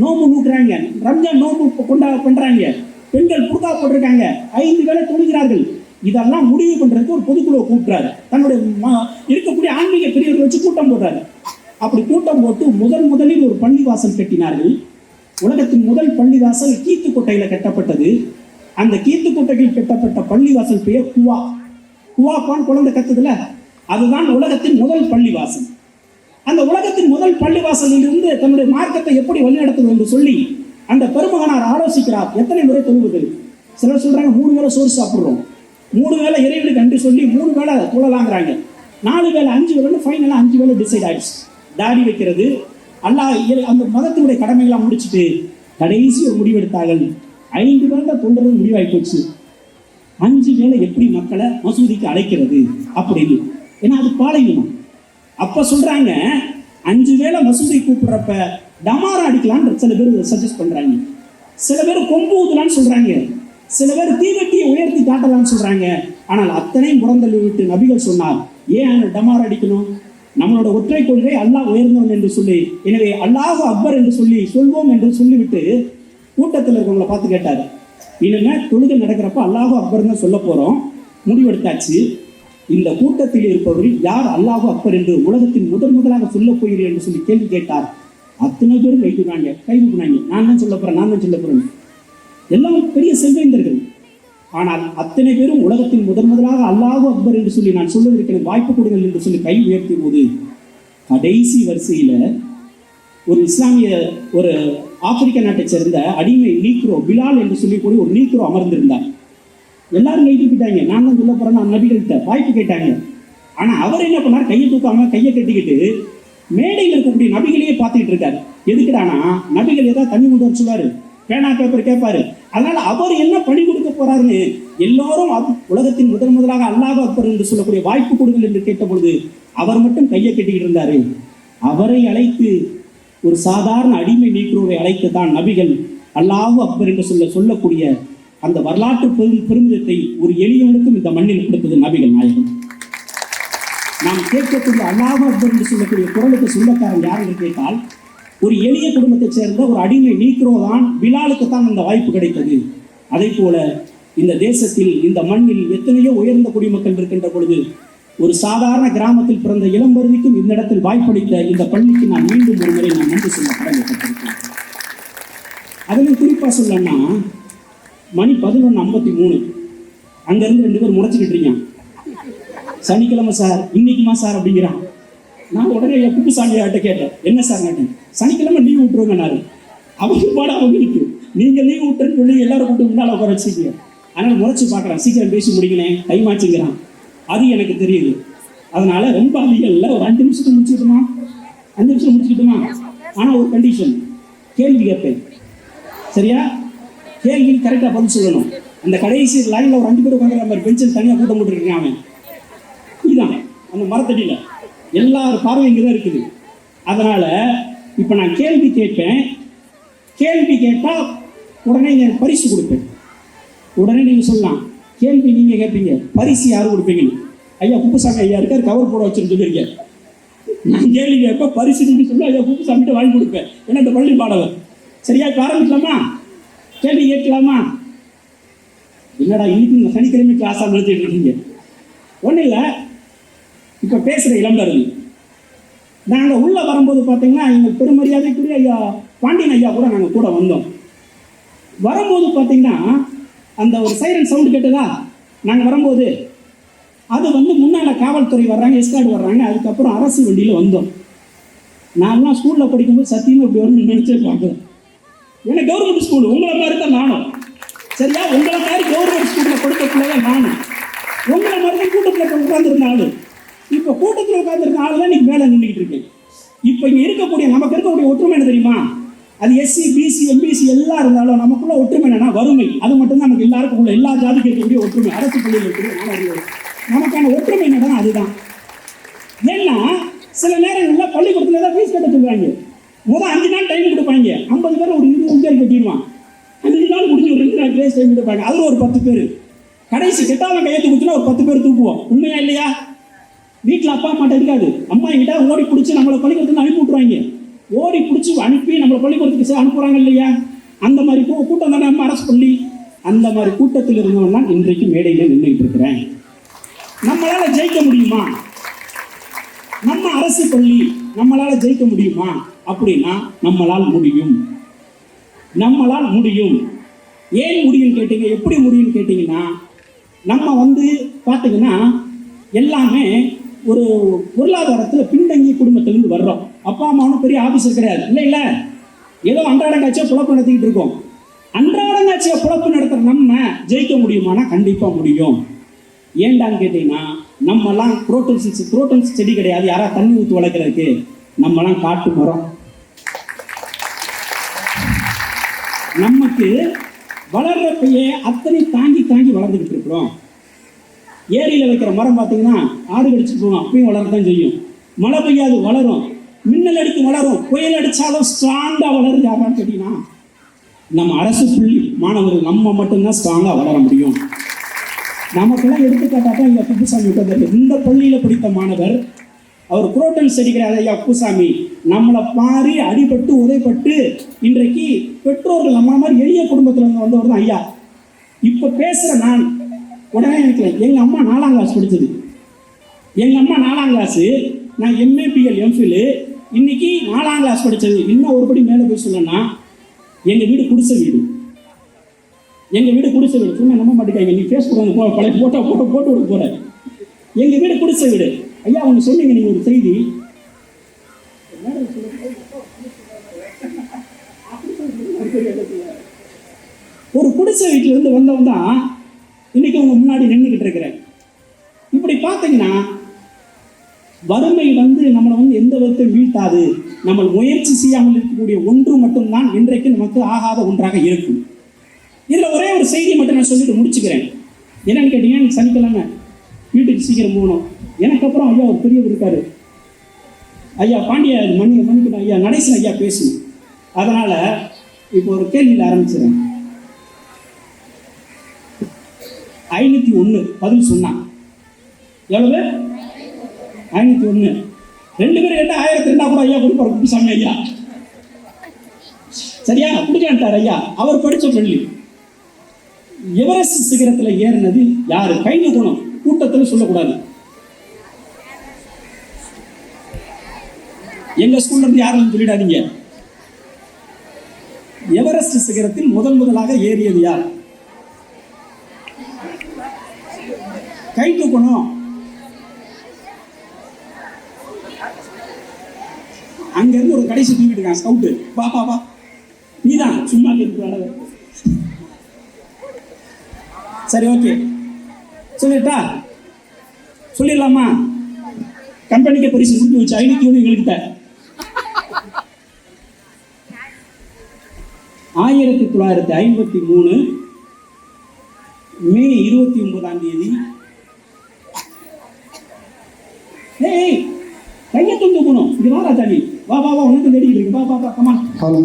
நோம்பு நூக்குறாங்க, ரம்ஜான் நோம்பு பண்றாங்க, பெண்கள் புர்கா போட்டிருக்காங்க, 5 வேளை தொழுகிறார்கள். இதெல்லாம் முடிவு பண்றதுக்கு ஒரு பொதுக்குழுவை கூப்பிட்டாரு. தன்னுடைய இருக்கக்கூடிய ஆன்மீக பெரியவர்கள் வச்சு கூட்டம் போடுறாரு. அப்படி கூட்டம் போட்டு முதலில் ஒரு பள்ளிவாசல் கட்டினார்கள். உலகத்தின் முதல் பள்ளிவாசல் கீத்துக்கோட்டையில கட்டப்பட்டது. அந்த கீத்துக்கோட்டையில் கட்டப்பட்ட பள்ளிவாசல் பெயர் குவா. குவாப்பான் குழந்தை கத்துதுல, அதுதான் உலகத்தின் முதல் பள்ளிவாசல். அந்த உலகத்தின் முதல் பள்ளிவாசலில் இருந்து தன்னுடைய மார்க்கத்தை எப்படி வழிநடத்துவது என்று சொல்லி அந்த பெருமகனார் ஆலோசிக்கிறார். எத்தனை முறை தொழுவது? சிலர் சொல்றாங்க 3 வேளை சோறு சாப்பிடுறோம், 3 வேளை இறைவனுக்கு அன்று சொல்லி 3 வேளை தொழலாங்கிறாங்க, 4 வேளை 5 வேலை, ஃபைனலாக 5 வேளை டிசைட் ஆயிடுச்சு. தாடி வைக்கிறது அல்லாஹ் அந்த மதத்தினுடைய கடமைகளாம் முடிச்சுட்டு கடைசி ஒரு முடிவெடுத்தார்கள். 5 வேளை தொழுறது முடிவாகி போச்சு. 5 வேளை எப்படி மக்களை மசூதிக்கு அழைக்கிறது அப்படின்னு. ஏன்னா அது பாலைவனம். அப்ப சொல்றாங்க 5 வேளை மசூதி கூப்பிடுறப்ப டமாரா அடிக்கலான்னு சில பேர் சஜஸ்ட் பண்றாங்க. சில பேர் கொம்பு ஊதலான்னு சொல்றாங்க. சில பேர் தீவெட்டியை உயர்த்தி காட்டலாம்னு சொல்றாங்க. ஆனால் அத்தனையும் புறந்தள்ளி விட்டு நபிகள் சொன்னார், ஏன் டமாரா அடிக்கணும்? நம்மளோட ஒற்றை கொள்கை அல்லாஹ் உயர்ந்தவன் என்று சொல்லி, எனவே அல்லாஹ் அக்பர் என்று சொல்லி சொல்வோம் என்று சொல்லிவிட்டு கூட்டத்தில் இருக்கவங்களை பார்த்து கேட்டார், இனிமே தொழுகை நடக்கிறப்ப அல்லாஹ் அக்பர்னு சொல்ல போறோம், முடிவெடுத்தாச்சு. இந்த கூட்டத்தில் இருப்பவர்கள் யார் அல்லாஹ் அக்பர் என்று உலகத்தின் முதலாக சொல்ல போகிறீர்கள் என்று சொல்லி கேள்வி கேட்டார். அத்தனை பேரும் கை தூக்குனாங்க. நான் தான் சொல்ல போறேன். எல்லாம் பெரிய செல்வேந்தர்கள். ஆனால் அத்தனை பேரும் உலகத்தின் முதலாக அல்லாஹ் அக்பர் என்று சொல்லி நான் சொல்லுவதற்கு வாய்ப்பு கொடுங்கள் என்று சொல்லி கை உயர்த்திய போது கடைசி வரிசையில ஒரு இஸ்லாமிய ஒரு ஆப்பிரிக்க நாட்டை சேர்ந்த அடிமை நீக்ரோ பிலால் என்று சொல்லி கூட ஒரு நீக்ரோ அமர்ந்திருந்தார். எல்லாரும் கை தூக்கிட்டாங்க. நான் தான் சொல்ல போறேன், நான் நபிகள்கிட்ட வாய்ப்பு கேட்டாங்க. ஆனா அவர் என்ன பண்ணார், கையை தூக்காம கையை கட்டிக்கிட்டு மேடையில் இருக்கக்கூடிய நபிகளையே பார்த்துக்கிட்டு இருக்காரு. எதுக்குடானா நபிகள் ஏதாவது தண்ணி கொண்டு வர சொல்லுவாரு, பேனா பேப்பர் கேட்பாரு. அதனால அவர் என்ன பணி கொடுக்க போறாருன்னு எல்லாரும் உலகத்தின் முதலாக அல்லாஹ் அக்பர் என்று சொல்லக்கூடிய வாய்ப்பு கொடுங்கள் என்று கேட்ட பொழுது அவர் மட்டும் கையை கட்டிக்கிட்டு இருந்தாரு. அவரை அழைத்து ஒரு சாதாரண அடிமை நீக்ரோவை அழைத்து தான் நபிகள் அல்லாஹ் அக்பர் என்று சொல்லக்கூடிய அந்த வரலாற்று பெருமிதத்தை ஒரு எளியவனுக்கும் இந்த மண்ணில் கொடுத்தது நபிகள் நாயகம். நாம் கேட்கக்கூடிய அல்லாஹ் அக்பர் என்று சொல்லக்கூடிய குரலுக்கு சொந்தக்காரன் யார் என்று கேட்டால் ஒரு எளிய குடும்பத்தை சேர்ந்த ஒரு அடிமை நீக்ரோ தான். பிலாலுக்கு தான் அந்த வாய்ப்பு கிடைத்தது. அதே போல இந்த தேசத்தில் இந்த மண்ணில் எத்தனையோ உயர்ந்த குடிமக்கள் இருக்கின்ற பொழுது ஒரு சாதாரண கிராமத்தில் பிறந்த இளம்பருவிக்கும் இந்த இடத்தில் வாய்ப்பளித்த இந்த பள்ளிக்கு நான் மீண்டும் ஒரு முறை நான் நன்றி சொல்ல கடமைப்பட்டிருக்கிறேன். அதில் குறிப்பா சொல்லன்னா மணி 11:53 அங்கிருந்து 2 பேர் முறைச்சிக்கிட்டு இருக்கான். சனிக்கிழமை சார், இன்னைக்குமா சார் அப்படிங்கிறான். நான் உடனே குப்புசாமியார்கிட்ட கேட்டேன், என்ன சார் கேட்டேன். சனிக்கிழமை லீவ் விட்டுருவங்கன்னாரு. அவங்க பாட அவங்களுக்கு நீங்க லீவ் விட்டுன்னு சொல்லி எல்லாரும் கூட்டு முன்னால் உட்கார வச்சுக்கீங்க. அதனால முறைச்சு பார்க்குறான், சீக்கிரம் பேசி முடிக்கணே, கைமாச்சுங்கிறான். அது எனக்கு தெரியுது. அதனால ரொம்ப அதிகம்ல ஒரு 5 நிமிஷத்துக்கு முடிச்சுக்கிட்டுமா, 5 நிமிஷம் முடிச்சுக்கிட்டுமா. ஆனா ஒரு கண்டிஷன், கேள்வி கேட்பேன். சரியா? கேள்வி கரெக்டாக பதில் சொல்லணும். அந்த கடைசி லைன்ல ஒரு 5 பேர் உட்காந்துற மாதிரி பென்ஷன் தனியாக கூட்டம் போட்டுருக்கேன். அவன் இதுதான் அந்த மரத்தடியில எல்லாரும் பார்வை இங்கே தான் இருக்குது. அதனால இப்போ நான் கேள்வி கேட்பேன். கேள்வி கேட்டால் உடனே நான் பரிசு கொடுப்பேன். உடனே நீங்க சொல்லலாம், கேள்வி நீங்க கேட்பீங்க, பரிசு யாரும் கொடுப்பீங்கன்னு. ஐயா குப்புசாமி ஐயா இருக்கார், கவர் போட வச்சுன்னு சொல்லியிருக்கேன். நான் கேள்வி கேட்பேன், பரிசு நீங்க சொல்ல ஐயா குப்புசாமிகிட்ட வாங்கி கொடுப்பேன். ஏன்னா இந்த பள்ளி பாடவர். சரியா? இப்போ ஆரம்பிக்கலாமா? கேள்வி கேட்கலாமா? என்னடா இன்னைக்கு இந்த சனிக்கிழமை கிளாஸா நடத்திட்டு இருக்கீங்க? ஒன்றும் இல்லை, இப்போ பேசுகிற இளம்பர்கள் நாங்கள் உள்ளே வரும்போது பார்த்தீங்கன்னா எங்கள் பெருமரியாதைக்குரிய ஐயா பாண்டியன் ஐயா கூட நாங்கள் கூட வந்தோம். வரும்போது பார்த்தீங்கன்னா அந்த ஒரு சைரன் சவுண்டு கேட்டதா நாங்கள் வரும்போது, அது முன்னால் காவல்துறை வர்றாங்க, எஸ்கார்டு வர்றாங்க. அதுக்கப்புறம் அரசு வண்டியில் வந்தோம். நான்லாம் ஸ்கூலில் படிக்கும்போது சத்தியமாக இப்படி வரும்னு நினச்சே பார்க்குறேன். ஏன்னா கவர்மெண்ட் ஸ்கூல் உங்களை மாதிரி தான் நானும். சரியா? உங்களை மாதிரி கவர்மெண்ட் ஸ்கூலில் படித்த பிள்ளைங்க நானும். உங்களை மாதிரி தான் கூட்டத்தில் உட்காந்துருந்த ஆளு. இப்போ கூட்டத்தில் உட்காந்துருக்க ஆளு தான் இன்னைக்கு மேலே நின்றுக்கிட்டு இருக்கேன். இப்போ இங்கே இருக்கக்கூடிய நமக்கு இருக்கக்கூடிய ஒற்றுமை என்ன தெரியுமா? அது எஸ்சி பிசி எம்பிசி எல்லாம் இருந்தாலும் நமக்குள்ள ஒற்றுமை என்னன்னா வறுமை. அது மட்டும்தான் நமக்கு எல்லாருக்கும் உள்ள எல்லா ஜாதிக்கு இருக்கக்கூடிய ஒற்றுமை. அரசு பள்ளியில் இருக்கக்கூடிய நமக்கான ஒற்றுமை என்னன்னா அதுதான். ஏன்னா சில நேரங்களில் பள்ளிக்கூடத்தில் தான் ஃபீஸ் கட்ட சொல்லுவாங்க. முதல் 5 நாள் டைம் கொடுப்பாங்க. 50 பேர் ஒரு 20 பேர் கட்டிடுவான். 5 நாள் முடிஞ்சு ஒரு 2 நாள் கிரேஸ் டைம் கொடுப்பாங்க. அதில் ஒரு 10 பேர் கடைசி கெட்டாமல் கையெழுத்து கொடுத்துனா ஒரு 10 பேர் தூக்குவோம். உண்மையா இல்லையா? வீட்டில் அப்பா அம்மாட்ட இருக்காது. அம்மா என்கிட்ட ஓடி பிடிச்சி நம்மளை பள்ளிக்கூடத்துக்கு அனுப்பி விட்ருவாங்க. ஓடி பிடிச்சி அனுப்பி நம்மளை பள்ளிக்கூடத்துக்கு அனுப்புகிறாங்க இல்லையா? அந்த மாதிரி கூட்டம் தானே நம்ம அரசு பள்ளி. அந்த மாதிரி கூட்டத்தில் இருந்தவன் தான் இன்றைக்கு மேடையில் நின்றுட்டு இருக்கிறேன். நம்மளால ஜெயிக்க முடியுமா? நம்ம அரசு பள்ளி நம்மளால ஜெயிக்க முடியுமா அப்படின்னா நம்மளால் முடியும். நம்மளால் முடியும். ஏன் முடியும்னு கேட்டீங்க, எப்படி முடியும்னு கேட்டீங்கன்னா, நம்ம பார்த்தீங்கன்னா எல்லாமே ஒரு பொருளாதாரத்தில் பின்தங்கிய குடும்பத்திலிருந்து வர்றோம். அப்பா அம்மாவும் பெரிய ஆபீசர் கிடையாது, இல்லை ஏதோ அன்றாடங்காட்சியாக புழப்பு நடத்திக்கிட்டு இருக்கோம். அன்றாடங்காட்சியாக புழப்பு நடத்துகிற நம்ம ஜெயிக்க முடியுமானா கண்டிப்பாக முடியும். ஏண்டான்னு கேட்டீங்கன்னா, நம்மலாம் குரோட்டன்ஸ் செடி கிடையாது யாரா தண்ணி ஊற்றி வளர்க்குறதுக்கு. நம்மலாம் காட்டு மரம். நமக்கு வளர்றப்பயே அத்தனை தாங்கி வளர்ந்துக்கிட்டு இருக்கிறோம். ஏரியில் வைக்கிற மரம் பார்த்தீங்கன்னா ஆடு கடிச்சிட்டு போகும், அப்பயும் வளரத்தான் செய்யும். மழை பெய்யாது வளரும், மின்னல் அடிக்கு வளரும், புயல் அடித்தாலும் ஸ்ட்ராங்காக வளருது. யாரான்னு கேட்டீங்கன்னா நம்ம அரசு பள்ளி மாணவர்கள் நம்ம மட்டும்தான் ஸ்ட்ராங்காக வளர முடியும். நமக்கெல்லாம் எடுத்துக்காட்டாக ஐயா குப்புசாமி உட்கார்ந்து இந்த பள்ளியில் படித்த மாணவர், அவர் குரோட்டன் செடி கிடையாது ஐயா குப்புசாமி. நம்மளை பாரி அடிபட்டு உதைப்பட்டு இன்றைக்கு பெற்றோர்கள் நம்ம மாதிரி எளிய குடும்பத்தில் இருந்து வந்தவர் தான் ஐயா. இப்போ பேசுகிற நான் உடனே எனக்கு எங்கள் அம்மா 4ஆம் கிளாஸ் படித்தது. எங்கள் அம்மா 4ஆம் கிளாஸு, நான் எம்ஏ பிஎல் எம்ஃபில், இன்னைக்கு 4ஆம் கிளாஸ் படித்தது. இன்னும் ஒரு படி மேலே போய் சொல்லணும்னா எங்கள் வீடு குடிசை வீடு. எங்கள் வீடு குடிசை வீடு சொன்னால் நம்ப மாட்டேங்க. நீ ஃபேஸ்புக் வந்து பழைய போட்டோ போட்டு விட போகிற. எங்கள் வீடு குடிசை வீடு. ஐயா அவங்க சொன்னீங்க நீங்கள் ஒரு செய்தி, ஒரு குடிசை வீட்டிலிருந்து வந்தவன் தான் இன்னைக்கு உங்க முன்னாடி நின்றுக்கிட்டு இருக்கிறேன். இப்படி பார்த்தீங்கன்னா வறுமை நம்மளை எந்த விதத்தையும் வீழ்த்தாது. நம்ம முயற்சி செய்யாமல் இருக்கக்கூடிய ஒன்று மட்டும்தான் இன்றைக்கு நமக்கு ஆகாத ஒன்றாக இருக்கும். இதில் ஒரே ஒரு செய்தியை மட்டும் நான் சொல்லிட்டு முடிச்சுக்கிறேன். என்னன்னு கேட்டீங்கன்னா, சனிக்கிழமை வீட்டுக்கு சீக்கிரம் போகணும். எனக்கு அப்புறம் ஐயா ஒரு பெரியவர் இருக்காரு, ஐயா பாண்டியா மன்னிக்கணும் ஐயா நடேசன் ஐயா பேசணும். அதனால இப்போ ஒரு கேள்வியில் ஆரம்பிச்சிடறேன். 501 பதில் சொன்னான். எவ்வளவு? 501. 2 பேர் கேட்டால் 1002 கூட ஐயா கொடுப்பார் குப்புசாமி ஐயா. சரியா குடிக்காட்டார் ஐயா. அவர் படித்த பள்ளி. எவரெஸ்ட் சிகரத்தில் ஏறினது யாரு? கை தூக்கணும், கூட்டத்தில் சொல்லக்கூடாது. எங்க ஸ்கூல்ல இருந்து யாரும் சொல்லிடாதீங்க. எவரெஸ்ட் சிகரத்தில் முதலாக ஏறியது யார்? கை தூக்கணும். அங்க இருந்து ஒரு கடைசி தூக்கிட்டு இருக்கான் ஸ்கவுட்டு. வா நீதான் சும்மா கேட்டு. சரி ஓகே சொல்லிட்டா சொல்லிடலாமா? கம்பெனிக்கு பரிசு கொடுத்து வச்சு 501 எங்கள்கிட்ட. 1953 மே 29ஆம் தேதி. கையை தூக்கணும். இது வா ராஜாணி, வா உனக்கு நடிக்கிட்டு இருக்கு. வா கமான். ஹலோ.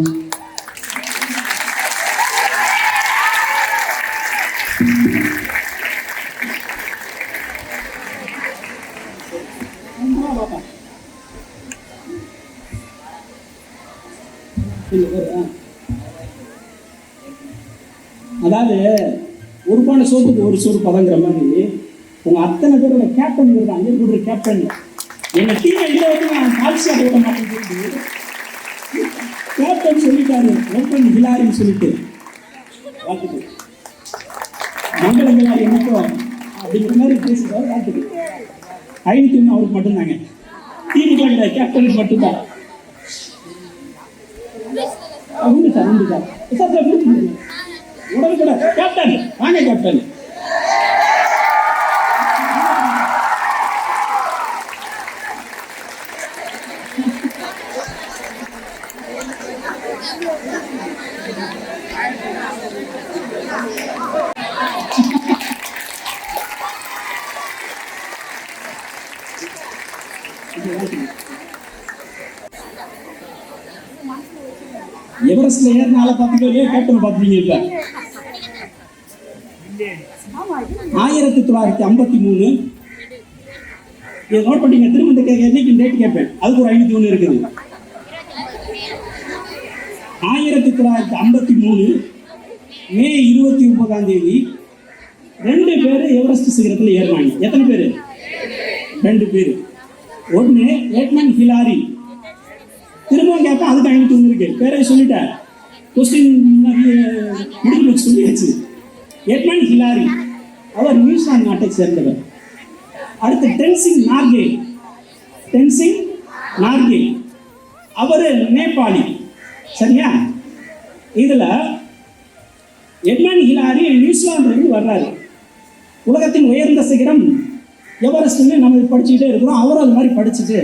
அதாவது ஒரு பானை சோத்துக்கு ஒரு சோறு பதங்கிற மாதிரி உங்க அத்தனை பேரோட கேப்டன் இருந்தா அங்கே கூடுற கேப்டன் எங்க டீமை இதை நான் கால்சியா போட மாட்டேன் கேப்டன் சொல்லிட்டாரு. ஓப்பன் ஹிலாரின்னு சொல்லிட்டு மங்களம் ஹிலாரி என்னக்கும் அப்படிங்கிற மாதிரி பேசுறாரு. காட்டுக்கு 501 அவருக்கு மட்டும்தாங்க. டீமுக்கு கிடையாது, கேப்டனுக்கு மட்டும்தான். சார் உடனே கூட கேப்டன் வாங்க கேப்டன். எவரெஸ்ட்ல ஏறினால பார்த்தீங்க, கேப்டன் பார்த்தீங்க. இப்ப 1953 நோட் பண்ணீங்க. திரும்ப இந்த என்னைக்கு டேட் கேட்பேன், அதுக்கு ஒரு 501 இருக்குது. 1953 மே 29 2 பேர் எவரெஸ்ட் சிகரத்தில் ஏறினாங்க. எத்தனை பேர்? 2 பேர். ஒன்று எட்மண்ட் ஹிலாரி. திரும்பவும் கேட்பேன், அதுக்கு 501 இருக்கு. பேரை சொல்லிட்டேன், கொஸ்டின் முடிவு சொல்லியாச்சு. எட்மண்ட் ஹிலாரி அவர் நியூசிலாந்து நாட்டை சேர்ந்தவர். அடுத்து டென்சிங் நார்கே அவர் நேபாளி. சரியா? இதுல எட்மண்ட் ஹிலாரி நியூசிலாந்து வர்றாரு. உலகத்தின் உயர்ந்த சிகரம் எவரெஸ்ட்னு நம்ம படிச்சுக்கிட்டே இருக்கிறோம். அவரும் அது மாதிரி படிச்சுட்டு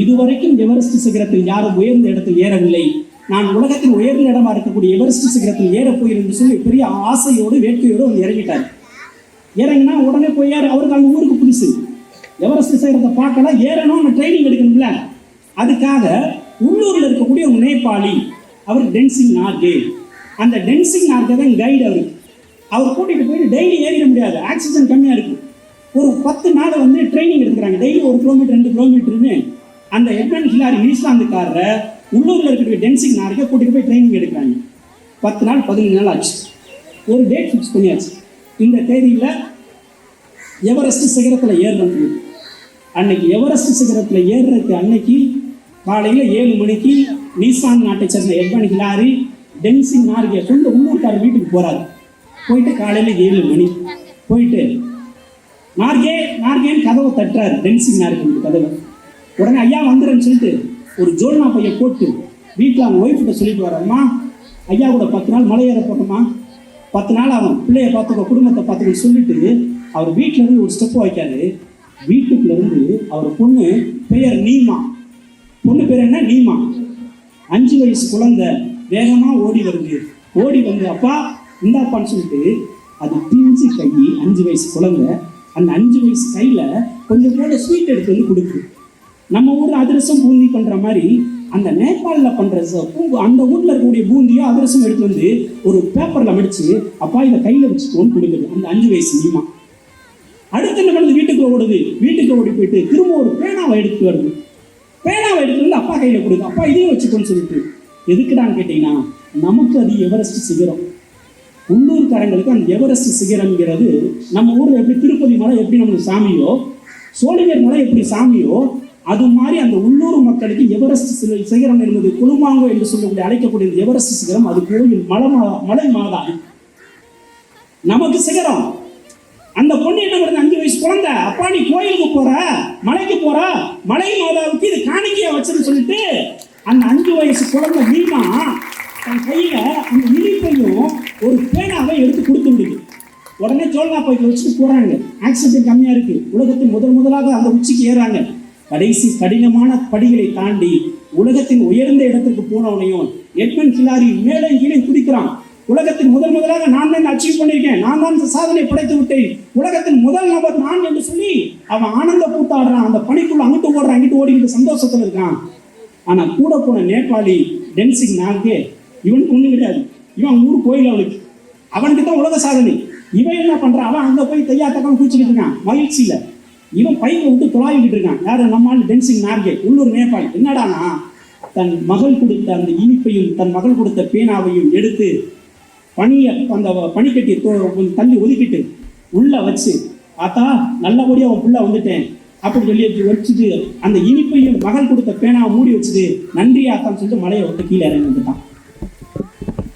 இதுவரைக்கும் எவரெஸ்ட் சிகரத்தில் யாரும் உயர்ந்த இடத்தில் ஏறவில்லை, நான் உலகத்தின் உயர்ந்த இடமா இருக்கக்கூடிய எவரெஸ்ட் சிகரத்தில் ஏற போயிருந்து சொல்லி பெரிய ஆசையோடு வேட்கையோடு வந்து இறங்கிட்டார். இறங்கினா உடனே போய் அவருக்கு அந்த ஊருக்கு புதுசு, எவரெஸ்ட் சிகரத்தை பார்க்கலாம், ஏறணும், ட்ரைனிங் எடுக்கணும்ல. அதுக்காக உள்ளூரில் இருக்கக்கூடிய ஒரு நேபாளி, அவர் டென்சிங் நார்கே. அந்த டென்சிங் நார்கே தான் கைடு. அவர் கூட்டிகிட்டு போயிட்டு டெய்லி ஏறிட முடியாது, ஆக்சிஜன் கம்மியாக இருக்கும். ஒரு 10 நாள் வந்து ட்ரைனிங் எடுத்துக்கிறாங்க, டெய்லி 1 கிலோமீட்டர் 2 கிலோமீட்டர்னு. அந்த எட்மண்ட் ஹிலாரி நியூசிலாந்துக்காரரை உள்ளூரில் இருக்கிற டென்சிங் நார்கே கூட்டிகிட்டு போய் ட்ரைனிங் எடுக்கிறாங்க. 10 நாள் 15 நாள் ஆச்சு. ஒரு டேட் ஃபிக்ஸ் பண்ணியாச்சு, இந்த தேதியில் எவரெஸ்ட் சிகரத்தில் ஏறுறது. அன்னைக்கு எவரெஸ்ட் சிகரத்தில் ஏறுறதுக்கு அன்னைக்கு காலையில் 7 மணிக்கு நியூசிலாந்து நாட்டை சேர்ந்த எட்மண்ட் ஹிலாரி டென்சிங் நார்கே சொந்த உள்ளூர்காரர் வீட்டுக்கு போகிறாரு. போயிட்டு காலையில் 7 மணி போயிட்டு நார்கேன்னு கதவை தட்டுறாரு. டென்சிங் நார்கே கதவை. உடனே ஐயா வந்துடுறேன்னு சொல்லிட்டு ஒரு ஜோல்னா பையை போட்டு வீட்டில் அவங்க ஒய்ஃப்கிட்ட சொல்லிட்டு வரம்மா, ஐயா கூட 10 நாள் மலை ஏற போட்டோமா, 10 நாள் அவன் பிள்ளைய பார்த்துக்கோ, குடும்பத்தை பார்த்துக்கோ சொல்லிட்டு அவர் வீட்டில இருந்து ஒரு ஸ்டெப் வைக்காரு. வீட்டுக்குள்ள இருந்து அவர் பொண்ணு பெயர் நீமா. பொண்ணு பேர் என்ன? நீமா. 5 வயசு குழந்தை வேகமா ஓடி வருது. ஓடி வந்து அப்பா இந்தாப்பான்னு சொல்லிட்டு, அது பிஞ்சு கை 5 வயசு குழந்தை. அந்த 5 வயசு கையில கொஞ்சம் கூட ஸ்வீட் எடுத்து வந்து கொடுக்கு. நம்ம ஊர்ல அதிரசம் பூந்தி பண்ற மாதிரி அந்த நேபாளில் பண்ற அந்த ஊர்ல இருக்கக்கூடிய பூந்தியோ அதிரசம் எடுத்து வந்து ஒரு பேப்பர்ல மடிச்சு அப்பா இதை கையில வச்சுக்கோன்னு கொடுக்குது அந்த 5 வயசு நீமா. அடுத்து என்ன பண்ணுது? வீட்டுக்கு ஓடி போயிட்டு திரும்ப ஒரு பேனாவை எடுத்துட்டு வருது. பேனாவை எடுத்துட்டு வந்து அப்பா கையில கொடுக்குது, அப்பா இதையும் வச்சுக்கோன்னு சொல்லிட்டு. எதுக்குடான்னு கேட்டீங்கன்னா, நமக்கு அது எவரெஸ்ட் சிகரம். உள்ளூர்காரங்களுக்கு அந்த எவரெஸ்ட் சிகரம்ங்கிறது நம்ம ஊர்ல எப்படி திருப்பதி மலை எப்படி நமக்கு சாமியோ, சோழிங்கர் மலை எப்படி சாமியோ, அது மாதிரி அந்த உள்ளூர் மக்களுக்கு எவரெஸ்ட் சிகரம் என்பது குலுமாங்கோ என்று சொல்லக்கூடிய அழைக்கக்கூடிய எவரெஸ்ட் சிகரம் அது கோயில் மலை மாதா. நமக்கு சிகரம். அந்த பொண்ணு என்ன பண்ணுது? 5 வயசு குழந்தை, அப்பா நீ கோயிலுக்கு போற, மலைக்கு போற, மலை மாதாவுக்கு இது காணிக்கையா வச்சுன்னு சொல்லிட்டு அந்த 5 வயசு குழந்தை நீமா தன் கையில அந்த இனிப்பையும் ஒரு பேனாவை எடுத்து கொடுத்து விடுது. உடனே ஜோல்னா பைக்கில் வச்சுட்டு போறாங்க. ஆக்சிஜன் கம்மியா இருக்கு. உலகத்தின் முதலாக அந்த உச்சிக்கு ஏறாங்க. கடைசி கடினமான படிகளை தாண்டி உலகத்தின் உயர்ந்த இடத்திற்கு போனவனையும் எட்மண்ட் ஹிலாரி மேலே கீழே குதிக்கிறான். உலகத்தின் முதலாக நான் தான் அச்சீவ் பண்ணியிருக்கேன், நான் தான் சாதனை படைத்து விட்டேன், உலகத்தின் முதல் நபர் நான் என்று சொல்லி அவன் ஆனந்த கூத்தாடுறான். அந்த பணிக்குள்ள அங்கிட்டு ஓடுறான், அங்கிட்டு ஓடிக்கிட்டு சந்தோஷத்துல இருக்கான். ஆனா கூட போன நேபாளி டென்சிங் நார்கே இவனுக்கு ஒண்ணு கிடையாது. இவன் ஊர் கோயில் அவனுக்கு, அவனுக்கு தான் உலக சாதனை. இவன் என்ன பண்றான்? அவன் அங்க போய் தையா தக்கம் கூச்சிக்கிட்டு இருக்கான் மகிழ்ச்சியில. இவன் பைக்கை விட்டு துளாவிக்கிட்டு இருக்கான். யாரு? நம்மால் டென்சிங் நார்கே, உள்ளூர் நேபாளி. என்னடானா, தன் மகள் கொடுத்த அந்த இனிப்பையும் தன் மகள் கொடுத்த பேனாவையும் எடுத்து அந்த பனிக்கட்டியை தள்ளி ஒதுக்கிட்டு உள்ள வச்சு, ஆத்தா நல்லபடியா அவன் புள்ள வந்துட்டேன் அப்படி சொல்லி வச்சுட்டு அந்த இனிப்பையும் மகள் கொடுத்த பேனாவை மூடி வச்சுட்டு நன்றி ஆத்தான்னு சொல்லிட்டு மலையை விட்டு கீழே இறங்கி வந்துட்டான்.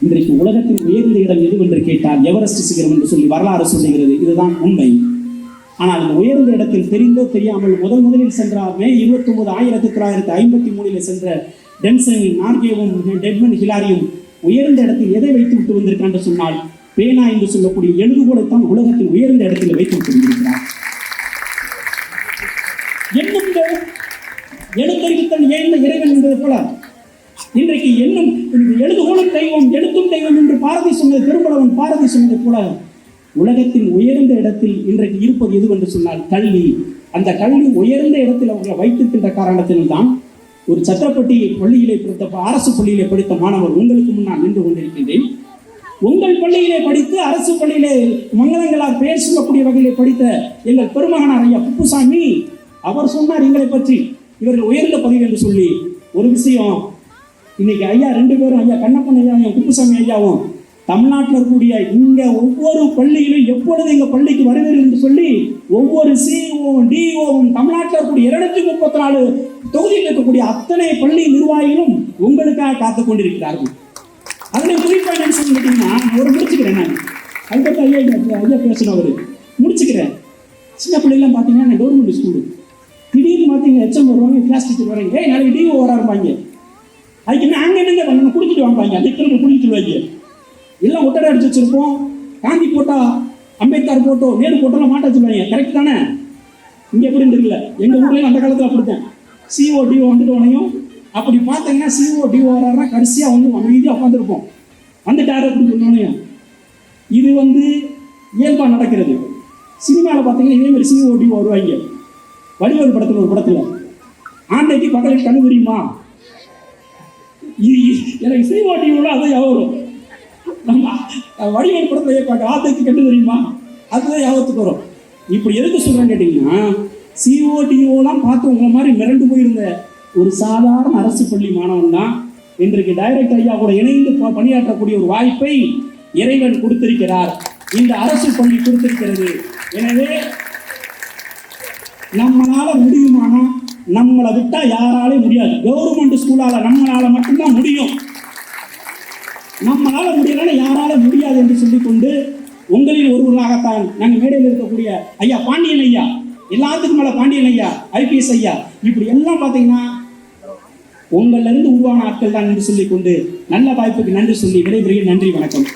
இன்றைக்கு உலகத்தின் உயர்ந்த இடம் எது என்று கேட்டால் எவரெஸ்ட் சிகரம் என்று சொல்லி வரலாறு சொல்லுகிறது. இதுதான் உண்மை. ஆனால் இந்த உயர்ந்த இடத்தில் தெரிந்தோ தெரியாமல் முதலில் சென்ற மே 29, 1953 சென்ற டென்சிங் நார்கேவும் எட்மண்ட் ஹிலாரியும் உயர்ந்த இடத்தில் எதை வைத்து விட்டு வந்திருக்கான் என்று சொன்னால் பேனா என்று சொல்லக்கூடிய எழுதுகோலைத்தான் உலகத்தில் உயர்ந்த இடத்தில் வைத்து விட்டு வந்திருக்கிறார். எழுத்தறிவித்தன் ஏந்த இறைவன் என்பது போல இன்றைக்கு என்னும் எழுதுகோளும் தெய்வம் எழுத்தும் தெய்வம் என்று பாரதி சொன்னது, திருமணவன் பாரதி சொன்னது போல உலகத்தின் உயர்ந்த இடத்தில் இன்றைக்கு இருப்பது எது என்று சொன்னால் கல்வி. அந்த கல்வி உயர்ந்த இடத்தில் அவர்களை வைத்திருக்கின்ற காரணத்தில்தான் ஒரு சத்திரப்பட்டி பள்ளியிலே படித்த அரசு பள்ளியிலே படித்த மாணவர் உங்களுக்கு முன்னால் நின்று கொண்டிருக்கின்றேன். உங்கள் பள்ளியிலே படித்து அரசு பள்ளியிலே மங்களங்களால் பெயர் சொல்லக்கூடிய வகையிலே படித்த எங்கள் பெருமகனார் ஐயா குப்புசாமி அவர் சொன்னார் எங்களை பற்றி, இவர்கள் உயர்ந்த பதவி என்று சொல்லி. ஒரு விஷயம், இன்னைக்கு ஐயா 2 பேரும், ஐயா கண்ணப்பன் ஐயாவும் குப்புசாமி ஐயாவும் தமிழ்நாட்டில் இருக்கக்கூடிய இங்க ஒவ்வொரு பள்ளியிலும் எப்பொழுது எங்க பள்ளிக்கு வருவீர்கள் என்று சொல்லி ஒவ்வொரு சிஓவும் டிஓவும் தமிழ்நாட்டில் இருக்கக்கூடிய 234 தொகுதியில் இருக்கக்கூடிய அத்தனை பள்ளி நிர்வாகிகளும் உங்களுக்காக காத்துக் கொண்டிருக்கிறார்கள். அதில் குறிப்பாக என்ன சொல்லி கேட்டீங்கன்னா, ஒரு முடிச்சுக்கிறேன் நான் அதுக்கப்புறம் ஐயா பேசணும் அவரு முடிச்சுக்கிறேன். சின்ன பிள்ளைலாம் பார்த்தீங்கன்னா கவர்மெண்ட் ஸ்கூலு திடீர்னு பார்த்தீங்கன்னா எச்எம் வருவாங்க, கிளாஸ் டீச்சர் வராங்க, நாளைக்கு டிஓ வராருப்பாங்க. அதுக்கு நாங்கள் என்னங்க பண்ணணும், குடிச்சிட்டு வாங்க, அந்த திரும்ப குடிச்சிட்டு வாங்க. எல்லாம் ஒட்டடை அடிச்சு வச்சிருப்போம். காந்தி போட்டோ, அம்பேத்கர் போட்டோ, நேரு போட்டோலாம் மாட்ட வச்சுருவாங்க. கரெக்ட் தானே? இங்கே எப்படின்னு தெரியல, எங்கள் ஊர்லேயும் அந்த காலத்தில் அப்படித்தான். சிஓ டிஓ வந்துட்டு உனையும் அப்படி பார்த்தீங்கன்னா சிஓ டிஓ வராருன்னா கடைசியாக வந்து அமைதியாக உட்காந்துருப்போம். வந்துட்டாரு அப்படின்னு சொன்னோனையும் இது இயல்பாக நடக்கிறது. சினிமாவில் பார்த்தீங்கன்னா இதே மாதிரி சிஓ டிஓ வருவாங்க. வடிவேல் படத்தில் ஒரு படத்தில் ஆண்டைக்கு பக்கத்தில் கண்ணு தெரியுமா, எனக்கு சிஓ டிஓல அதான் வரும். நம்ம வடிவேல் படத்தில் கேட்பாங்க, ஆந்தைக்கு கண்ணு தெரியுமா, அதுதான் ஞாபகத்துக்கு வரும். இப்படி எதுக்கு சொல்கிறேன்னு கேட்டிங்கன்னா, சிஓடிஓலாம் பார்த்து உங்களை மாதிரி மிரண்டு போயிருந்த ஒரு சாதாரண அரசு பள்ளி மாணவன் தான் இன்றைக்கு டைரக்டர் ஐயா கூட இணைந்து பணியாற்றக்கூடிய ஒரு வாய்ப்பை இறைவன் கொடுத்திருக்கிறார், இந்த அரசு பள்ளி கொடுத்திருக்கிறது. எனவே நம்மளால முடியுமானா நம்மளை விட்டா யாராலையும் முடியாது. கவர்மெண்ட் ஸ்கூலால நம்மளால மட்டும்தான் முடியும். நம்மளால முடியலன்னா யாரால முடியாது என்று சொல்லிக்கொண்டு உங்களில் ஒருவர்களாகத்தான் நாங்கள் மேடையில் இருக்கக்கூடிய ஐயா பாண்டியன் ஐயா, எல்லாத்துக்கும் மேல பாண்டியன் ஐயா, ஐபிஎஸ் ஐயா, இப்படி எல்லாம் பார்த்தீங்கன்னா உங்கள்ல இருந்து உருவான ஆட்கள் தான் என்று சொல்லிக்கொண்டு நல்ல வாய்ப்புக்கு நன்றி சொல்லி விடைபெறுகிறேன். நன்றி, வணக்கம்.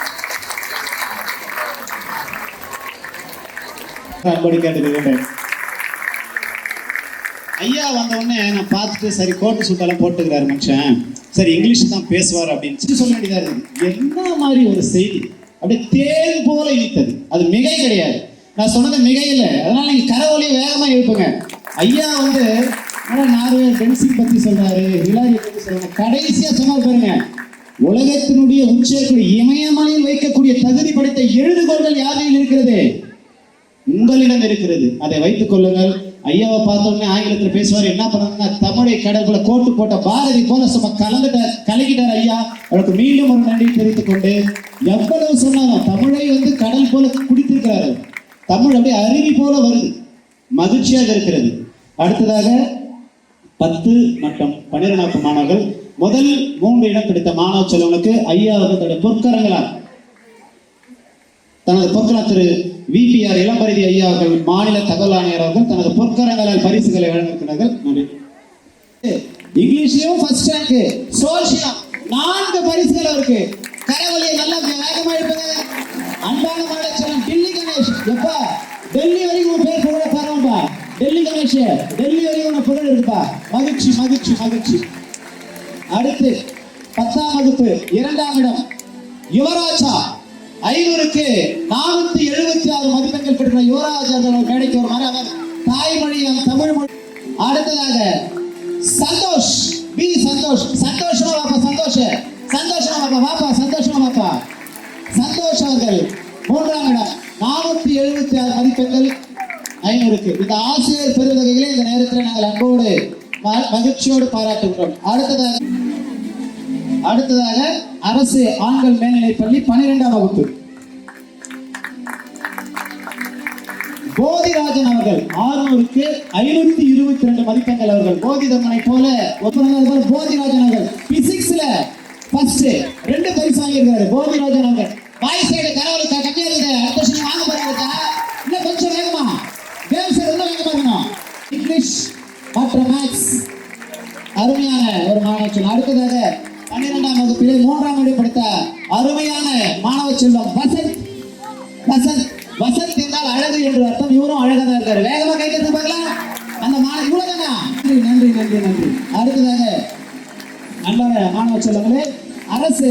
ஐயா வந்த உடனே நான் பார்த்துட்டு சரி கோட்டு சுட்டெல்லாம் போட்டுக்கிறாரு மனுஷன், சரி இங்கிலீஷ் தான் பேசுவார் அப்படின்னு சொல்ல வேண்டியதா இருக்குது. என்ன மாதிரி ஒரு செய்தி அப்படியே தேன் போல இனித்தது. அது மிகை கிடையாது, நான் சொன்னது மிகை இல்லை. அதனால நீங்க கரவொலியை வேகமா எழுப்புங்க. ஐயா நார்வே பென்சில் பத்தி சொல்றாரு, ஹிலாரி பத்தி சொல்றாரு, கடைசியா சொன்னார் பாருங்க, உலகத்தினுடைய உச்சக்கூடிய இமயமலையில் வைக்கக்கூடிய தகுதி படைத்த எழுதுகோள்கள் யாரையில் இருக்கிறது, உங்களிடம் இருக்கிறது, அதை வைத்துக் கொள்ளுங்கள். ஐயாவை பார்த்தோன்னே ஆங்கிலத்தில் பேசுவார். என்ன பண்ணாங்கன்னா, தமிழை கடற்குள்ள கோட்டு போட்ட பாரதி போல சும்மா கலக்கிட்டார் ஐயா. அவருக்கு மீண்டும் ஒரு நன்றி தெரிவித்துக் கொண்டு, எவ்வளவு சொன்னாலும் தமிழை கடல் போல குடித்திருக்கிறாரு. தமிழ் அப்படியே அருவி போல வருது, மகிழ்ச்சியாக இருக்கிறது. அடுத்ததாக 10 மற்றும் 12 மாணவர்கள் முதல் 3 இடம் பிடித்த மாணவ செல்வனுக்கு ஐயா அவர்களுடைய பொற்கரங்களால் தனது பொற்கரம் திரு விபிஆர் இளம்பரிதி ஐயா அவர்கள் மாநில தகவல் ஆணையர் அவர்கள் தனது பொற்கரங்களால் பரிசுகளை வழங்கியிருக்கிறார்கள். நன்றி. இங்கிலீஷ்லயும் ஃபர்ஸ்ட் ரேங்க், சோசியம் 4 பரிசுகள் அவருக்கு. கரவொலியை நல்லா வேகமா எழுப்புங்க. அன்பான மாணவ செல்வன் டில்லி கணேஷ், எப்பா டெல்லி வரைக்கும் உன் பேர் புகழ பாருப்பா. டெல்லி கணேஷ், டெல்லி வரைக்கும் உன புகழ் இருக்குப்பா. மகிழ்ச்சி மகிழ்ச்சி மகிழ்ச்சி. அடுத்து 10ஆம் வகுப்பு 2ஆம் இடம் யுவராஜா, 500க்கு 476 மதிப்பெண்கள் பெற்ற யுவராஜ் அவர்கள் மேடைக்கு வருமாறு அவர் தாய்மொழியாம் தமிழ் மொழி. அடுத்ததாக சந்தோஷ் பி, சந்தோஷ், சந்தோஷமா பாப்பா, சந்தோஷமா பாப்பா, சந்தோஷமா பாப்பா. சந்தோஷ் அவர்கள் 3ஆம் இடம் 476 மதிப்பெண்கள் 500க்கு. இந்த ஆசிரியர் பெருந்தகைகளை இந்த நேரத்தில் நாங்கள் அன்போடு மகிழ்ச்சியோடு பாராட்டுகிறோம். அடுத்ததாக அரசு ஆண்கள் மேல்நிலைப் பள்ளி 12ஆம் வகுப்பு போதிராஜன் அவர்கள் 600க்கு 522 மதிப்பெண்கள். அவர்கள் போதி தர்மனை போல போதிராஜன் அவர்கள் பிசிக்ஸ்ல ஃபர்ஸ்ட் 2 பரிசு வாங்கியிருக்காரு. போதிராஜன் அவர்கள் பாய் சைடு கரவொலி கம்மியா இருக்குது, அடுத்த வருஷம் வாங்க போறாங்க. இன்னும் கொஞ்சம் வேகமா கேம் சைடு இன்னும் வேகமா இருக்கணும். இங்கிலீஷ் மற்றும் மேத்ஸ் அருமையான ஒரு மாணவ. அடுத்ததாக 12ஆம் வகுப்பிலே 3ஆம் இடம் படித்த அருமையான மாணவ செல்வம் வசந்த் என்றால் அழகு என்று அர்த்தம். இவரும் அழகாக தான் இருக்காரு. வேகமா கைக்கிறது பார்க்கலாம். அந்த மாணவ இவ்வளவுதானா? நன்றி நன்றி நன்றி. அடுத்ததாக அன்பான மாணவ செல்வங்களே, அரசு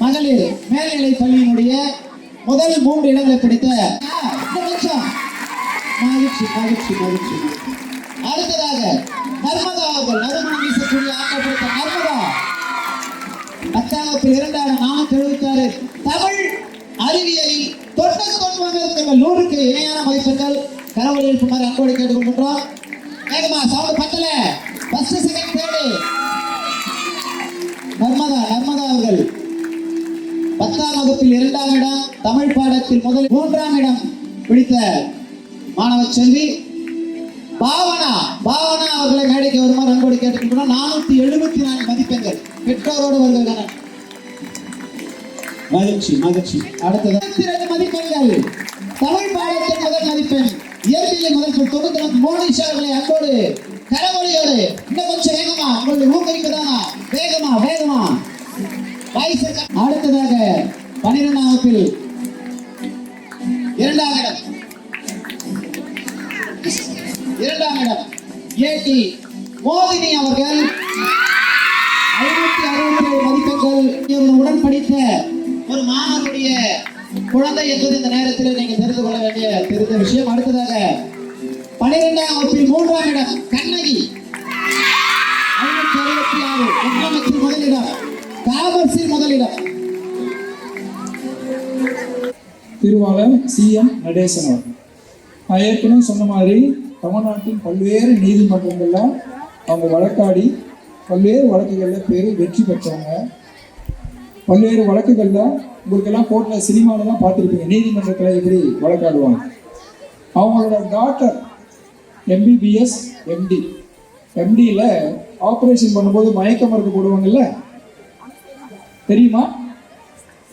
மகளிர் மேல்நிலை பள்ளியினுடைய முதல் 3 இடங்களை பிடித்த மகிழ்ச்சி மகிழ்ச்சி மகிழ்ச்சி. அடுத்ததாக நர்மதா அவர்கள், நறுமணம் வீசக்கூடிய ஆட்டம் பிடித்த நர்மதா 10ஆம் வகுப்பில் 2ஆம் 476 தமிழ் அறிவியலில் 100க்கு இணையான மதிப்பெண்கள். கரவொலி எழுப்புமாறு அன்போடு கேட்டுக்கொள்கின்றோம். வேகமா சவுண்ட் பத்தல, ஃபர்ஸ்ட் செகண்ட் தேர்ட். நர்மதா அவர்கள் 10ஆம் வகுப்பு வகுப்பில் 2ஆம் இடம், தமிழ் பாடத்தில் முதல் 3ஆம் இடம் பிடித்த மாணவ செல்வி பாவனா அவர்களை மேடைக்கு வருமாறு அன்போடு கேட்டுக்கொள்கிறோம். 474 மதிப்பெண்கள் பெற்றோரோடு வருகிறார். மகிழ்ச்சி. அடுத்தது 2 மதிப்பெண்கள் தமிழ் பாடத்தில் முதல் மதிப்பெண், இயற்பியல் முதல் 94. மோனிஷா அவர்களை அன்போடு கரவொலியோடு இன்னும் கொஞ்சம் வேகமா உங்களுடைய ஊக்குவிக்கதானா வேகமா அடுத்ததாக 12ஆம் வகுப்பில் 2ஆம் இடம் ஏடி மோதினி அவர்கள் 567 மதிப்பெண்கள். உடன் படித்த ஒரு மாணவருடைய குழந்தை என்பது இந்த நேரத்தில் நீங்க தெரிந்து கொள்ள வேண்டிய தெரிந்த விஷயம். அடுத்ததாக 12ஆம் வகுப்பில் 3ஆம் இடம் கண்ணகி 566, எக்கனாமிக்ஸில் முதலிடம், காமர்ஸில் முதலிடம். திருவாளர் சிஎம் நடேசன் அவர்கள். நான் ஏற்கனவே சொன்ன மாதிரி தமிழ்நாட்டின் பல்வேறு நீதிமன்றங்கள்ல அவங்க வழக்காடி பல்வேறு வழக்குகளில் பேர் வெற்றி பெற்றவங்க. பல்வேறு வழக்குகளில் உங்களுக்கெல்லாம் கோர்ட்டில் சினிமாலெலாம் பார்த்துருப்பீங்க, நீதிமன்றத்தில் எப்படி வழக்காடுவாங்க. அவங்களோட டாக்டர் MBBS MDயில் ஆப்ரேஷன் பண்ணும்போது மயக்க மருந்து போடுவாங்கல்ல, தெரியுமா?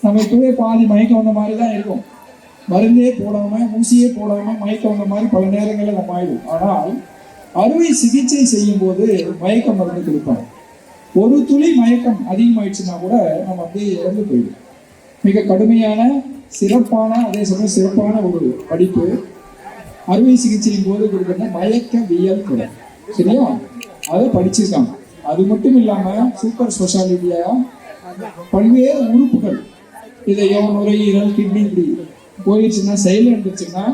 நம்ம இப்போவே பாதி மயக்கம் வந்த மாதிரி தான் இருக்கும். மருந்தே போடாமல் ஊசியே போடாமல் மயக்கம் வந்த மாதிரி பல நேரங்களில் நம்ம ஆயிடும். ஆனால் அறுவை சிகிச்சை செய்யும் போது மயக்க மருந்து கொடுப்பாங்க. ஒரு துளி மயக்கம் அதிகமாயிடுச்சுன்னா கூட நம்ம அப்படியே இறந்து போயிடும். மிக கடுமையான சிறப்பான, அதே சமயம் சிறப்பான ஒரு படிப்பு அறுவை சிகிச்சையின் போது கொடுக்குற மயக்கவியல் துறை. சரியா? அதை படிச்சிருக்காங்க. அது மட்டும் இல்லாமல் சூப்பர் ஸ்பெஷாலிட்டியா பல்வேறு உறுப்புகள், இதயம், நுரையீரல், கிட்னி இப்படி போயிடுச்சுன்னா, செயல் இருந்துச்சுன்னா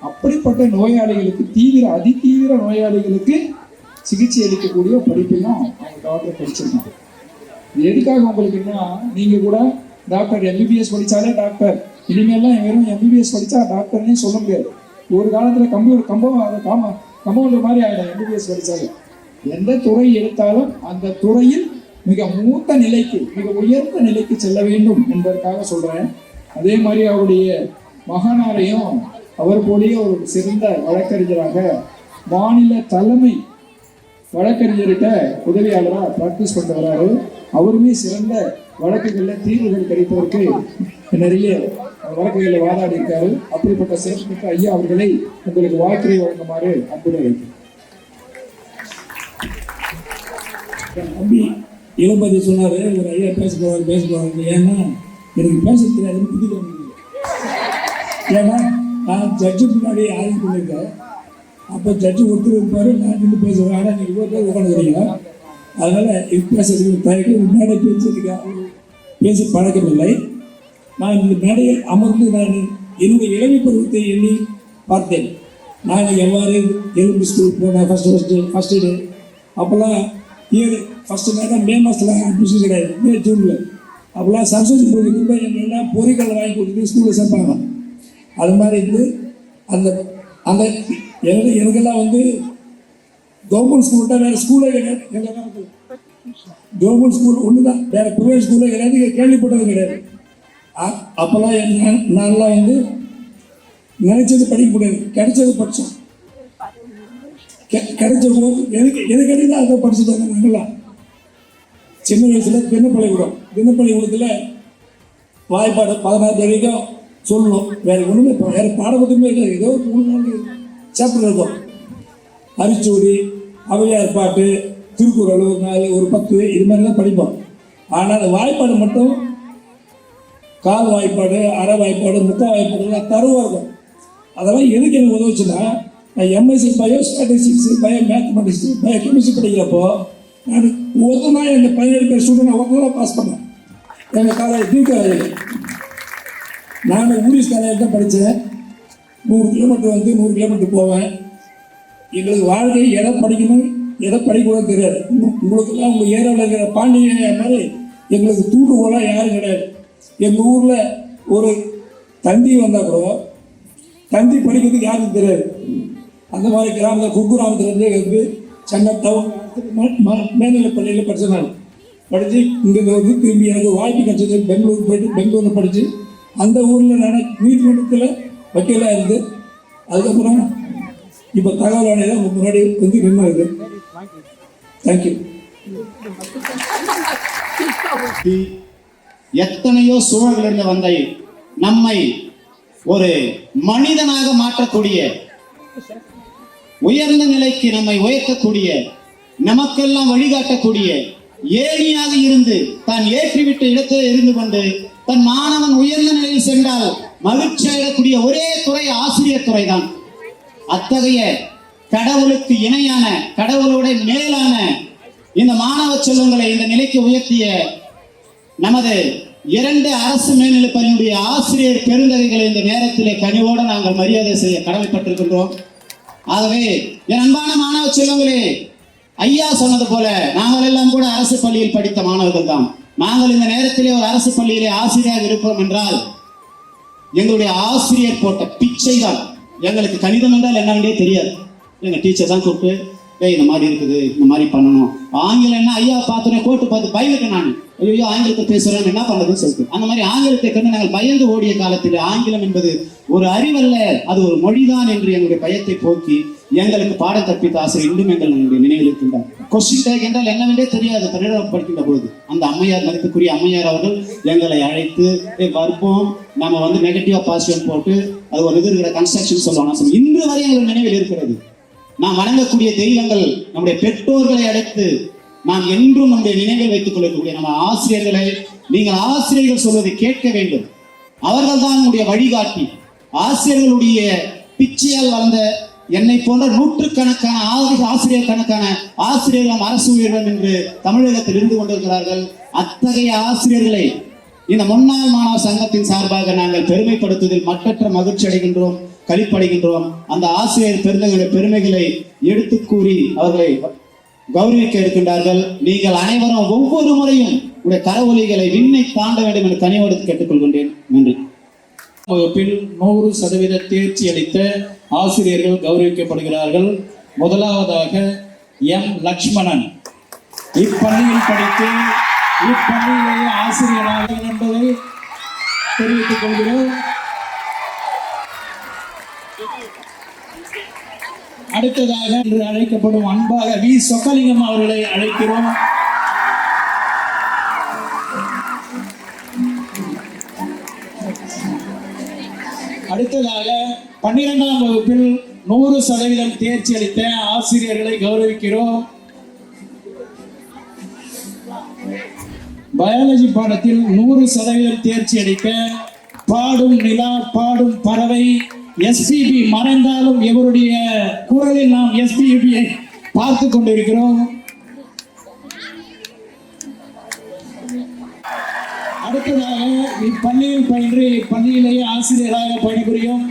அப்படிப்பட்ட நோயாளிகளுக்கு அதிதீவிர நோயாளிகளுக்கு சிகிச்சை அளிக்கக்கூடிய படிப்பையும் அவங்க டாக்டர் படிச்சிருக்காங்க. இது எதுக்காக உங்களுக்குன்னா, நீங்கள் கூட டாக்டர் MBBS படித்தாலே டாக்டர், இனிமேல்லாம் வெறும் MBBS படித்தா டாக்டர்னே சொல்ல முடியாது. ஒரு காலத்தில் கம்பவுண்டர் மாதிரி ஆகிடும் MBBS படித்தாலே. எந்த துறை எடுத்தாலும் அந்த துறையில் மிக மூத்த நிலைக்கு, மிக உயர்ந்த நிலைக்கு செல்ல வேண்டும் என்பதற்காக சொல்கிறேன். அதே மாதிரி அவருடைய மகனாரையும் அவர் போலேயே ஒரு சிறந்த வழக்கறிஞராக மாநில தலைமை வழக்கறிஞர்கிட்ட உதவியாளராக ப்ராக்டிஸ் பண்ணிட்டு வர்றாரு. அவருமே சிறந்த வழக்குகளில் தீர்வுகள் கிடைப்பதற்கு நிறைய வழக்குகளில் வாதாடி இருக்காரு. அப்படிப்பட்ட சிறப்புமிக்க ஐயா அவர்களை உங்களுக்கு வாழ்க்கை வழங்குமாறு அன்புடன் வைக்கிறேன். தம்பி இளம்பதி சொன்னார், ஒரு ஐயா பேச போவாங்க. ஏன்னா எனக்கு பேச தெரியாது, புதிய. ஏன்னா நான் ஜட்ஜு முன்னாடி ஆய்வு பண்ணியிருக்கேன். அப்போ ஜட்ஜு ஒருத்தர் இருப்பார், நான் நின்று பேசுவேன். ஆனால் நீங்கள் ஒரு பேர் உட்காந்துக்கிறீங்க. அதனால் இது பேசுறதுக்கு தயக்கம். மேடை பேச பழக்கமில்லை. நான் இந்த மேடையில் அமர்ந்து நான் என்னுடைய இளமை பருவத்தை எண்ணி பார்த்தேன். நான் எவ்வாறு எலும்பு ஸ்கூல் போனேன், ஃபஸ்ட்டு டே. அப்போல்லாம் ஃபஸ்ட்டு நேரம் மே மாதத்தில் அட்மிஷன் கிடையாது, மே ஜூனில். அப்போல்லாம் சரஸ்வதி பூஜைக்கு எங்களெல்லாம் பொறிக்கடலை வாங்கி கொடுத்துட்டு ஸ்கூலில் சேர்ப்பாங்க. அது மாதிரி இருந்து அந்த எனக்கெல்லாம் கவர்மெண்ட் ஸ்கூல்கிட்ட வேறு ஸ்கூலே கிடையாது. எங்கெல்லாம் கவர்மெண்ட் ஸ்கூல் ஒன்று தான், வேறு ப்ரைவேட் ஸ்கூலே கிடையாது, கேள்விப்பட்டது கிடையாது. அப்போல்லாம் நான்லாம் நினைச்சது படிக்க முடியாது, கிடைச்சது படித்தோம். கிடைச்ச போது எது கிடையாது அதை படிச்சுட்டு வந்தோம். நாங்களாம் சின்ன வயசில் தினப்பள்ளிக்கூடத்தில் வாய்ப்பாடு 16 வரைக்கும் சொல்லணும். வேறு ஒன்றுமே வேறு பாடப்பட்டுமே இல்லை. ஏதோ 3-4 சாப்டர் இருக்கும். அரிச்சூடி, அவையார் பாட்டு, திருக்குறள் ஒரு 4 ஒரு 10 இது மாதிரி தான் படிப்போம். ஆனால் அந்த வாய்ப்பாடு மட்டும் கால் வாய்ப்பாடு, அரை வாய்ப்பாடு, முக்கால் வாய்ப்பாடுலாம் தருவாக இருக்கும். அதெல்லாம் எதுக்கு எனக்கு உதவுச்சுன்னா, நான் MSc bio statistics, bio mathematics, bio chemistry படிக்கிறப்போ நான் ஒரு நாள் எங்கள் 17 பேர் ஸ்டூடெண்ட் ஒரு நாள் பாஸ் பண்ணேன். எங்கள் காலேஜ் காலேஜில் நான் இங்கிலீஷ் காலேஜ் தான் படித்தேன். 100 கிலோமீட்டர் 100 கிலோமீட்டர் போவேன். எங்களுக்கு வாழ்க்கை எதை படிக்கணும் எதை படிக்கூட தெரியாது. உங்களுக்கெல்லாம் உங்கள் ஏரியாவில் இருக்கிற பாண்டிய மாதிரி எங்களுக்கு தூண்டுகோலாம் யாரும் கிடையாது. எங்கள் ஊரில் ஒரு தந்தி வந்தால் கூட தந்தி படிக்கிறதுக்கு யாருக்கும் தெரியாது. அந்த மாதிரி கிராமத்தில் குக்கிராமத்துலேருந்தே சென்னை டவுன் மேல்நிலைப் பள்ளியில் படித்தேன். நான் படித்து இங்கே திரும்பி எனக்கு வாய்ப்பு கிடச்சது. பெங்களூருக்கு போயிட்டு பெங்களூரில் படித்து அந்த ஊரில் நீதிமன்றத்தில் வக்கீலாக இருந்து அதுக்கப்புறம் இப்போ தகவல் ஆணையம் உங்கள் முன்னாடி வந்து நின்றுது. தேங்க்யூ. எத்தனையோ சூழல்களிலிருந்து வந்த நம்மை ஒரு மனிதனாக மாற்றக்கூடிய, உயர்ந்த நிலைக்கு நம்மை உயர்த்தக்கூடிய, நமக்கெல்லாம் வழிகாட்டக்கூடிய, ஏணியாக இருந்து தான் ஏற்றிவிட்ட இடத்தில் இருந்து கொண்டு தன் மாணவன் உயர்ந்த நிலையில் சென்றால் மகிழ்ச்சி அடையக்கூடிய ஒரே துறை ஆசிரியர் துறை தான். அத்தகைய கடவுளுக்கு இணையான, கடவுளோட மேலான இந்த மாணவ செல்வங்களை இந்த நிலைக்கு உயர்த்திய நமது 2 அரசு மேல்நிலைப் பள்ளியுடைய ஆசிரியர் பெருந்தகைகளை இந்த நேரத்திலே கனிவோடு நாங்கள் மரியாதை செய்ய கடமைப்பட்டிருக்கின்றோம். ஆகவே என் அன்பான மாணவ செல்வங்களே, ஐயா சொன்னது போல நாங்கள் எல்லாம் கூட அரசு பள்ளியில் படித்த மாணவர்கள் தான். நாங்கள் இந்த நேரத்திலே ஒரு அரசு பள்ளியிலே ஆசிரியராக இருப்போம் என்றால் எங்களுடைய ஆசிரியர் போட்ட பிச்சை தான். எங்களுக்கு கணிதம் என்றால் என்னன்னே தெரியாது. எங்க டீச்சர் தான் கூப்பிட்டு இந்த மாதிரி இருக்குது, இந்த மாதிரி பண்ணணும். ஆங்கிலம் என்ன, ஐயா பார்த்தோன்னே கோட்டு பார்த்து பயந்துட்டேன் நான். ஐயோ ஆங்கிலத்தை பேசுறேன், என்ன பண்றதுன்னு சொல்லிட்டு அந்த மாதிரி ஆங்கிலத்தை கண்டு நாங்கள் பயந்து ஓடிய காலத்தில் ஆங்கிலம் என்பது ஒரு அறிவல்ல, அது ஒரு மொழிதான் என்று எங்களுடைய பயத்தை போக்கி எங்களுக்கு பாடம் கற்பித்த ஆசிரியர் இன்றும் எங்களுடைய நினைவில் இருக்கின்றார். கொஸ்டின் டேக் என்றால் என்னவென்றே தெரியாது. படிக்கின்ற போது அந்த அம்மையார், மதிப்புக்குரிய அம்மையார் அவர்கள் எங்களை அழைத்து வருவோம், நம்ம வந்து நெகட்டிவா பாசிட்டிவ் போட்டு அது ஒரு இது இருக்கிற கன்ஸ்ட்ரக்ஷன் சொல்லுவாங்க. இன்று வரை எங்கள் நினைவில் இருக்கிறது. நாம் வணங்கக்கூடிய தெய்வங்கள் நம்முடைய பெற்றோர்களை அழைத்து நாம் என்றும் நம்முடைய நினைவில் வைத்துக் கொள்ளக்கூடிய நம்ம ஆசிரியர்களை, நீங்கள் ஆசிரியர்கள் சொல்வதை கேட்க வேண்டும். அவர்கள் தான் நம்முடைய வழிகாட்டி. ஆசிரியர்களுடைய பிச்சையால் வளர்ந்த என்னை போன்ற நூற்றுக்கணக்கான ஆசிரியர் கணக்கான ஆசிரியர்கள் அரசு உயர்வன் என்று தமிழகத்தில் இருந்து கொண்டிருக்கிறார்கள். அத்தகைய ஆசிரியர்களை இந்த முன்னாள் மாணவர் சங்கத்தின் சார்பாக நாங்கள் பெருமைப்படுத்துவதில் மற்றற்ற மகிழ்ச்சி அடைகின்றோம், களிப்படைகின்றோம். அந்த ஆசிரியர் பெருமைகளை எடுத்து கூறி அவர்களை கௌரவிக்க இருக்கின்றார்கள். நீங்கள் அனைவரும் ஒவ்வொரு முறையும் உடைய கரவொலிகளை விண்ணை தாண்ட வேண்டும் என்று கனிவோடு கேட்டுக்கொள்கின்றேன். நன்றி. வகுப்பில் 100% தேர்ச்சி அளித்த ஆசிரியர்கள் கௌரவிக்கப்படுகிறார்கள். முதலாவதாக எம் லக்ஷ்மணன். இப்பள்ளியில் படித்து இப்பள்ளியிலேயே ஆசிரியராக என்பதை தெரிவித்துக் கொள்கிறோம். அடுத்ததாக என்று அழைக்கப்படும் அன்பாக வி சொக்கலிங்கம் அவர்களை அழைக்கிறோம். அடுத்ததாக 12ஆம் வகுப்பில் 100% தேர்ச்சி அளித்த ஆசிரியர்களை கௌரவிக்கிறோம். பயாலஜி பாடத்தில் 100% தேர்ச்சி அளித்த பாடும் நிலா பாடும் பறவை எஸ்பிபி, மறைந்தாலும் இவருடைய குரலில் நாம் எஸ்பிபியை பார்த்து கொண்டிருக்கிறோம். அடுத்ததாக இப்பள்ளியில் பயின்று இப்பள்ளியிலேயே ஆசிரியராக பணிபுரியும்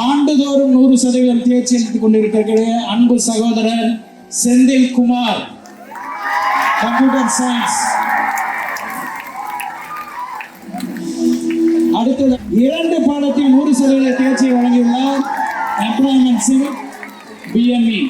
ஆண்டுதோறும் 100% தேர்ச்சி அளித்துக் கொண்டிருக்கிற அன்பு சகோதரர் செந்தில் குமார், கம்ப்யூட்டர் சயின்ஸ். அடுத்தது 2 பாடத்தில் 100% தேர்ச்சி வழங்கியுள்ளார் எம்ப்ளாய்மெண்ட் சிங் பிஎம்இ.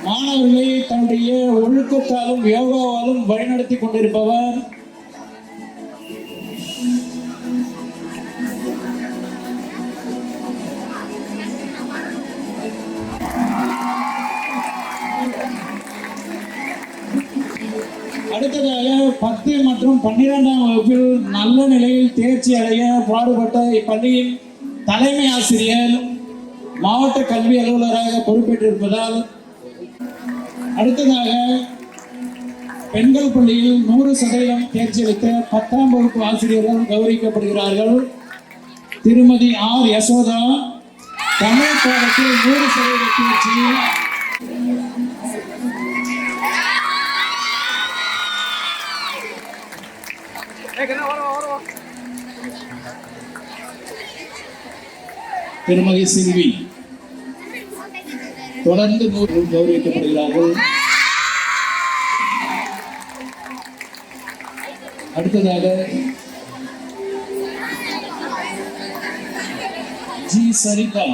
மாணவர்களை தன்னுடைய ஒழுக்கத்தாலும் யோகாவாலும் வழிநடத்தி கொண்டிருப்பவர் அடுத்ததாக 10 மற்றும் 12ஆம் வகுப்பில் நல்ல நிலையில் தேர்ச்சி அடைய பாடுபட்ட இப்பள்ளியின் தலைமை ஆசிரியர் மாவட்ட கல்வி அலுவலராக பொறுப்பேற்றிருப்பதால் அடுத்ததாக பெண்கள் பள்ளியில் 100% தேர்ச்சி அளித்த 10ஆம் வகுப்பு ஆசிரியர்கள் கௌரவிக்கப்படுகிறார்கள். திருமதி ஆர் யசோதா, தமிழ் பாடத்தில் 100% தேர்ச்சி. திருமதி செல்வி தொடர்ந்து கௌரவிக்கப்படுகிறார்கள். அடுத்ததாக சரிதா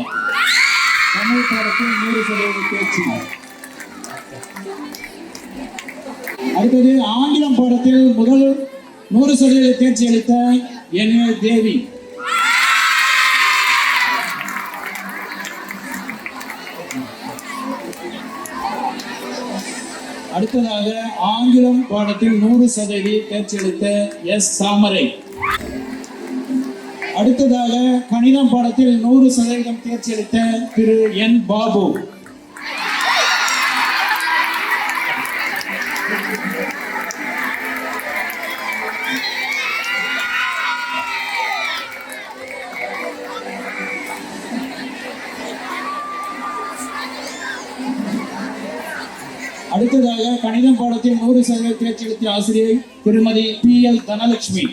தமிழ் பாடத்தில் 100% தேர்ச்சி. அடுத்தது ஆங்கிலம் பாடத்தில் முதல் 100% தேர்ச்சி அளித்த என்.ஏ. தேவி. அடுத்ததாக ஆங்கிலம் பாடத்தில் 100% தேர்ச்சி அளித்த எஸ். தாமரை. அடுத்ததாக கணிதம் பாடத்தில் 100% தேர்ச்சி அளித்த திரு என். பாபு. அடுத்ததாக கணிதம் பாடத்தில் 100% தேர்ச்சி அளித்த ஆசிரியை திருமதி பி.எல். தனலட்சுமி.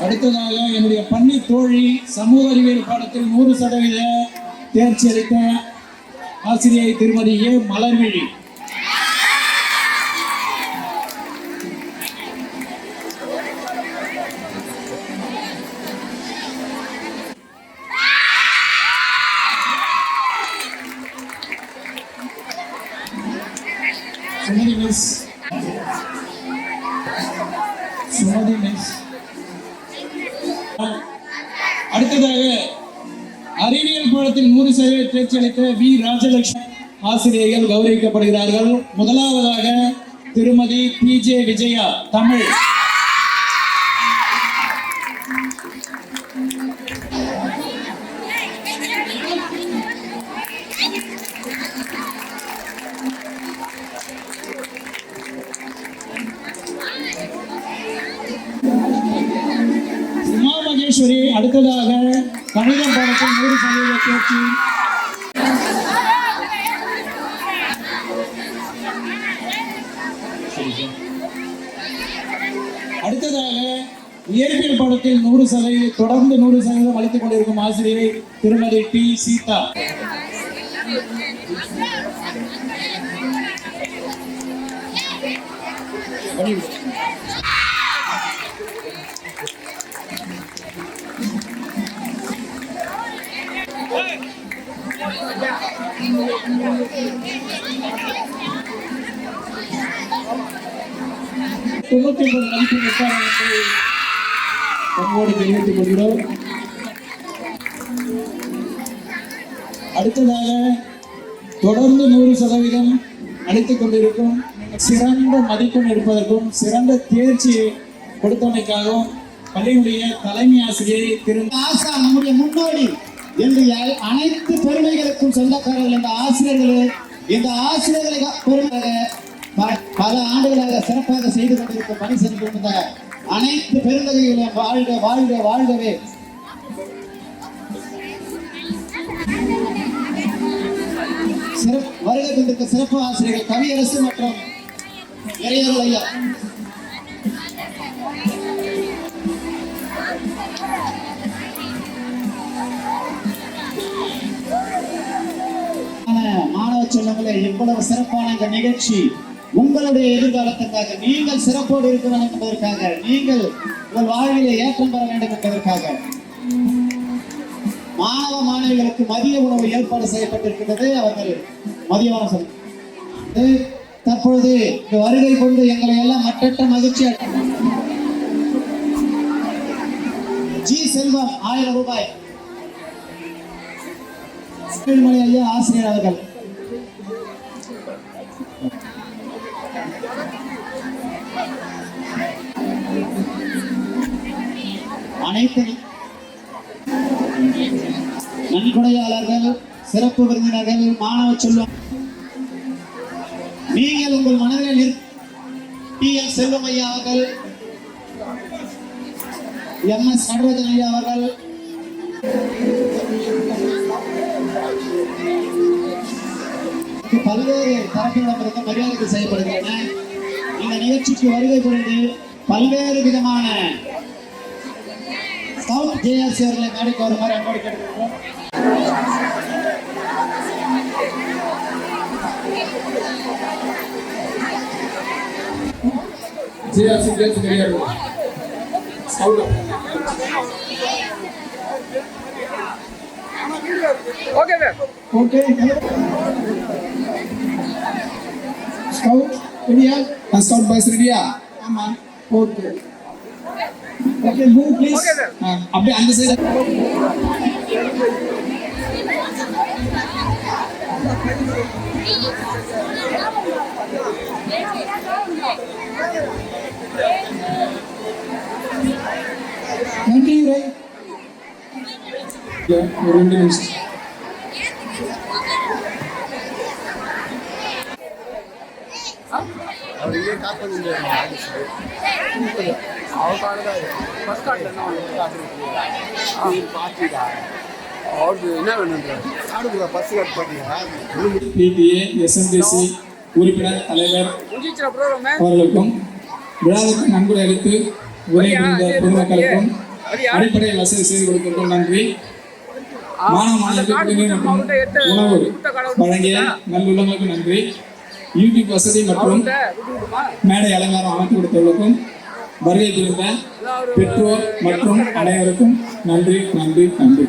அடுத்ததாக என்னுடைய பள்ளி தோழி சமூக அறிவியல் பாடத்தில் 100% தேர்ச்சி அளித்த ஆசிரியை திருமதி ஏ. மலர்விழி. சுமதி மிஸ். அடுத்ததாக அறிவியல் பாடத்தில் 100% தேர்ச்சி அளித்த வி. ராஜலட்சுமி ஆசிரியர்கள் கௌரவிக்கப்படுகிறார்கள். முதலாவதாக திருமதி பி.ஜே. விஜயா தமிழ். உமா மகேஸ்வரி அடுத்ததாக கணிதம் பாடத்தில் 100% தேர்ச்சி. அடுத்ததாக இயற்பியல் பாடத்தில் 100% தொடர்ந்து 100% அளித்துக் கொண்டிருக்கும் ஆசிரியை திருமதி டி. சீதா. மதிப்பு நம்மோடு தெரிவித்துக் கொள்கிறோம். அடுத்ததாக தொடர்ந்து 100% அளித்துக் கொண்டிருக்கும் சிறந்த மதிப்பெண் எடுப்பதற்கும் சிறந்த தேர்ச்சியை கொடுத்தமைக்காகவும் பள்ளியுடைய தலைமை ஆசிரியை திரு ஆசா நம்முடைய முன்னோடி என்று அனைத்து பெருமைகளுக்கும் சொந்தக்காரர்கள் இந்த ஆசிரியர்களே. இந்த ஆசிரியர்களை பெருமையாக பல ஆண்டுகளாக சிறப்பாக செய்து கொண்டிருக்கும் பணி செய்து கொண்டிருந்த அனைத்து பெருந்தகைகளையும் வாழ்க வாழ்க வாழ்கவே. வருகை கொண்டிருக்க சிறப்பு ஆசிரியர்கள் கவியரசு மற்றும் இறையர்கள் ஐயா. மாணவ செல்வங்களே, இவ்வளவு சிறப்பான இந்த நிகழ்ச்சி உங்களுடைய எதிர்காலத்திற்காக, நீங்கள் சிறப்போடு இருக்க வேண்டும் என்பதற்காக, நீங்கள் உங்கள் வாழ்விலே ஏற்றம் பெற வேண்டும் என்பதற்காக மாணவ மாணவிகளுக்கு மதிய உணவு ஏற்பாடு செய்யப்பட்டிருக்கிறது. அவர்கள் மதிய உணவு தற்பொழுது வருகை கொண்டு எங்களை எல்லாம் மற்றற்ற மகிழ்ச்சி. ஜி. செல்வம் 1000 ரூபாய். மணி ஐயா ஆசிரியர் அவர்கள். அனைத்து நன்கொடையாளர்கள், சிறப்பு விருந்தினர்கள், மாணவ செல்வம், நீங்கள் உங்கள் மனதில் டி.எல். செல்வம் ஐயா அவர்கள், எம்.எஸ். நடராஜன் ஐயா அவர்கள், அவர்களுக்கு பல்வேறு தரப்பினரிடமிருந்து மரியாதை செய்யப்படுகின்றன. இந்த நிகழ்ச்சிக்கு வருகை புரிந்து பல்வேறு விதமான ஸ்கவுட் ஜேஆர்சி அவர்களை மேடைக்கு வருமாறு அன்போடு கேட்டுக்கொள்கிறோம். ஜேஆர்சி கேட்ஸ் கிடையாது. ஓகே ஸ்கவுட் ரெடியா? ஸ்கவுட் பாய்ஸ் ரெடியா? ஆமா. Okay okay move please. அப்படியே அந்த சைடு. நன்றி ரே. ஒரு 2 நிமிஷம். பிடிஏ எஸ்எம்டிசி உறுப்பினர் தலைவர் அவர்களுக்கும் விழாவுக்கு நன்கொடை அளித்து உரை புரிந்த பொதுமக்களுக்கும் அடிப்படை வசதி செய்து கொடுத்திருக்கும் நன்றி. மாணவ மாணவர்களுக்கு மற்றும் உணவு வழங்கிய நல்லுள்ளங்களுக்கு நன்றி. யூடியூப் வசதி மற்றும் மேடை அலங்காரம் அமைத்து கொடுத்தவர்களுக்கும் வருகை புரிந்த பெற்றோர் மற்றும் அனைவருக்கும் நன்றி நன்றி நன்றி.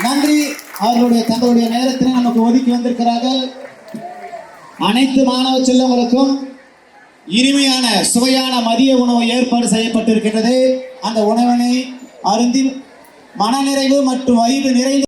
நன்றி. அவர்களுடைய தங்களுடைய நேரத்தினை நமக்கு ஒதுக்கி வந்திருக்கிறார்கள். அனைத்து மாணவ செல்வங்களுக்கும் இனிமையான சுவையான மதிய உணவு ஏற்பாடு செய்யப்பட்டிருக்கிறது. அந்த உணவினை அருந்தி மனநிறைவு மற்றும் வயிறு நிறைந்து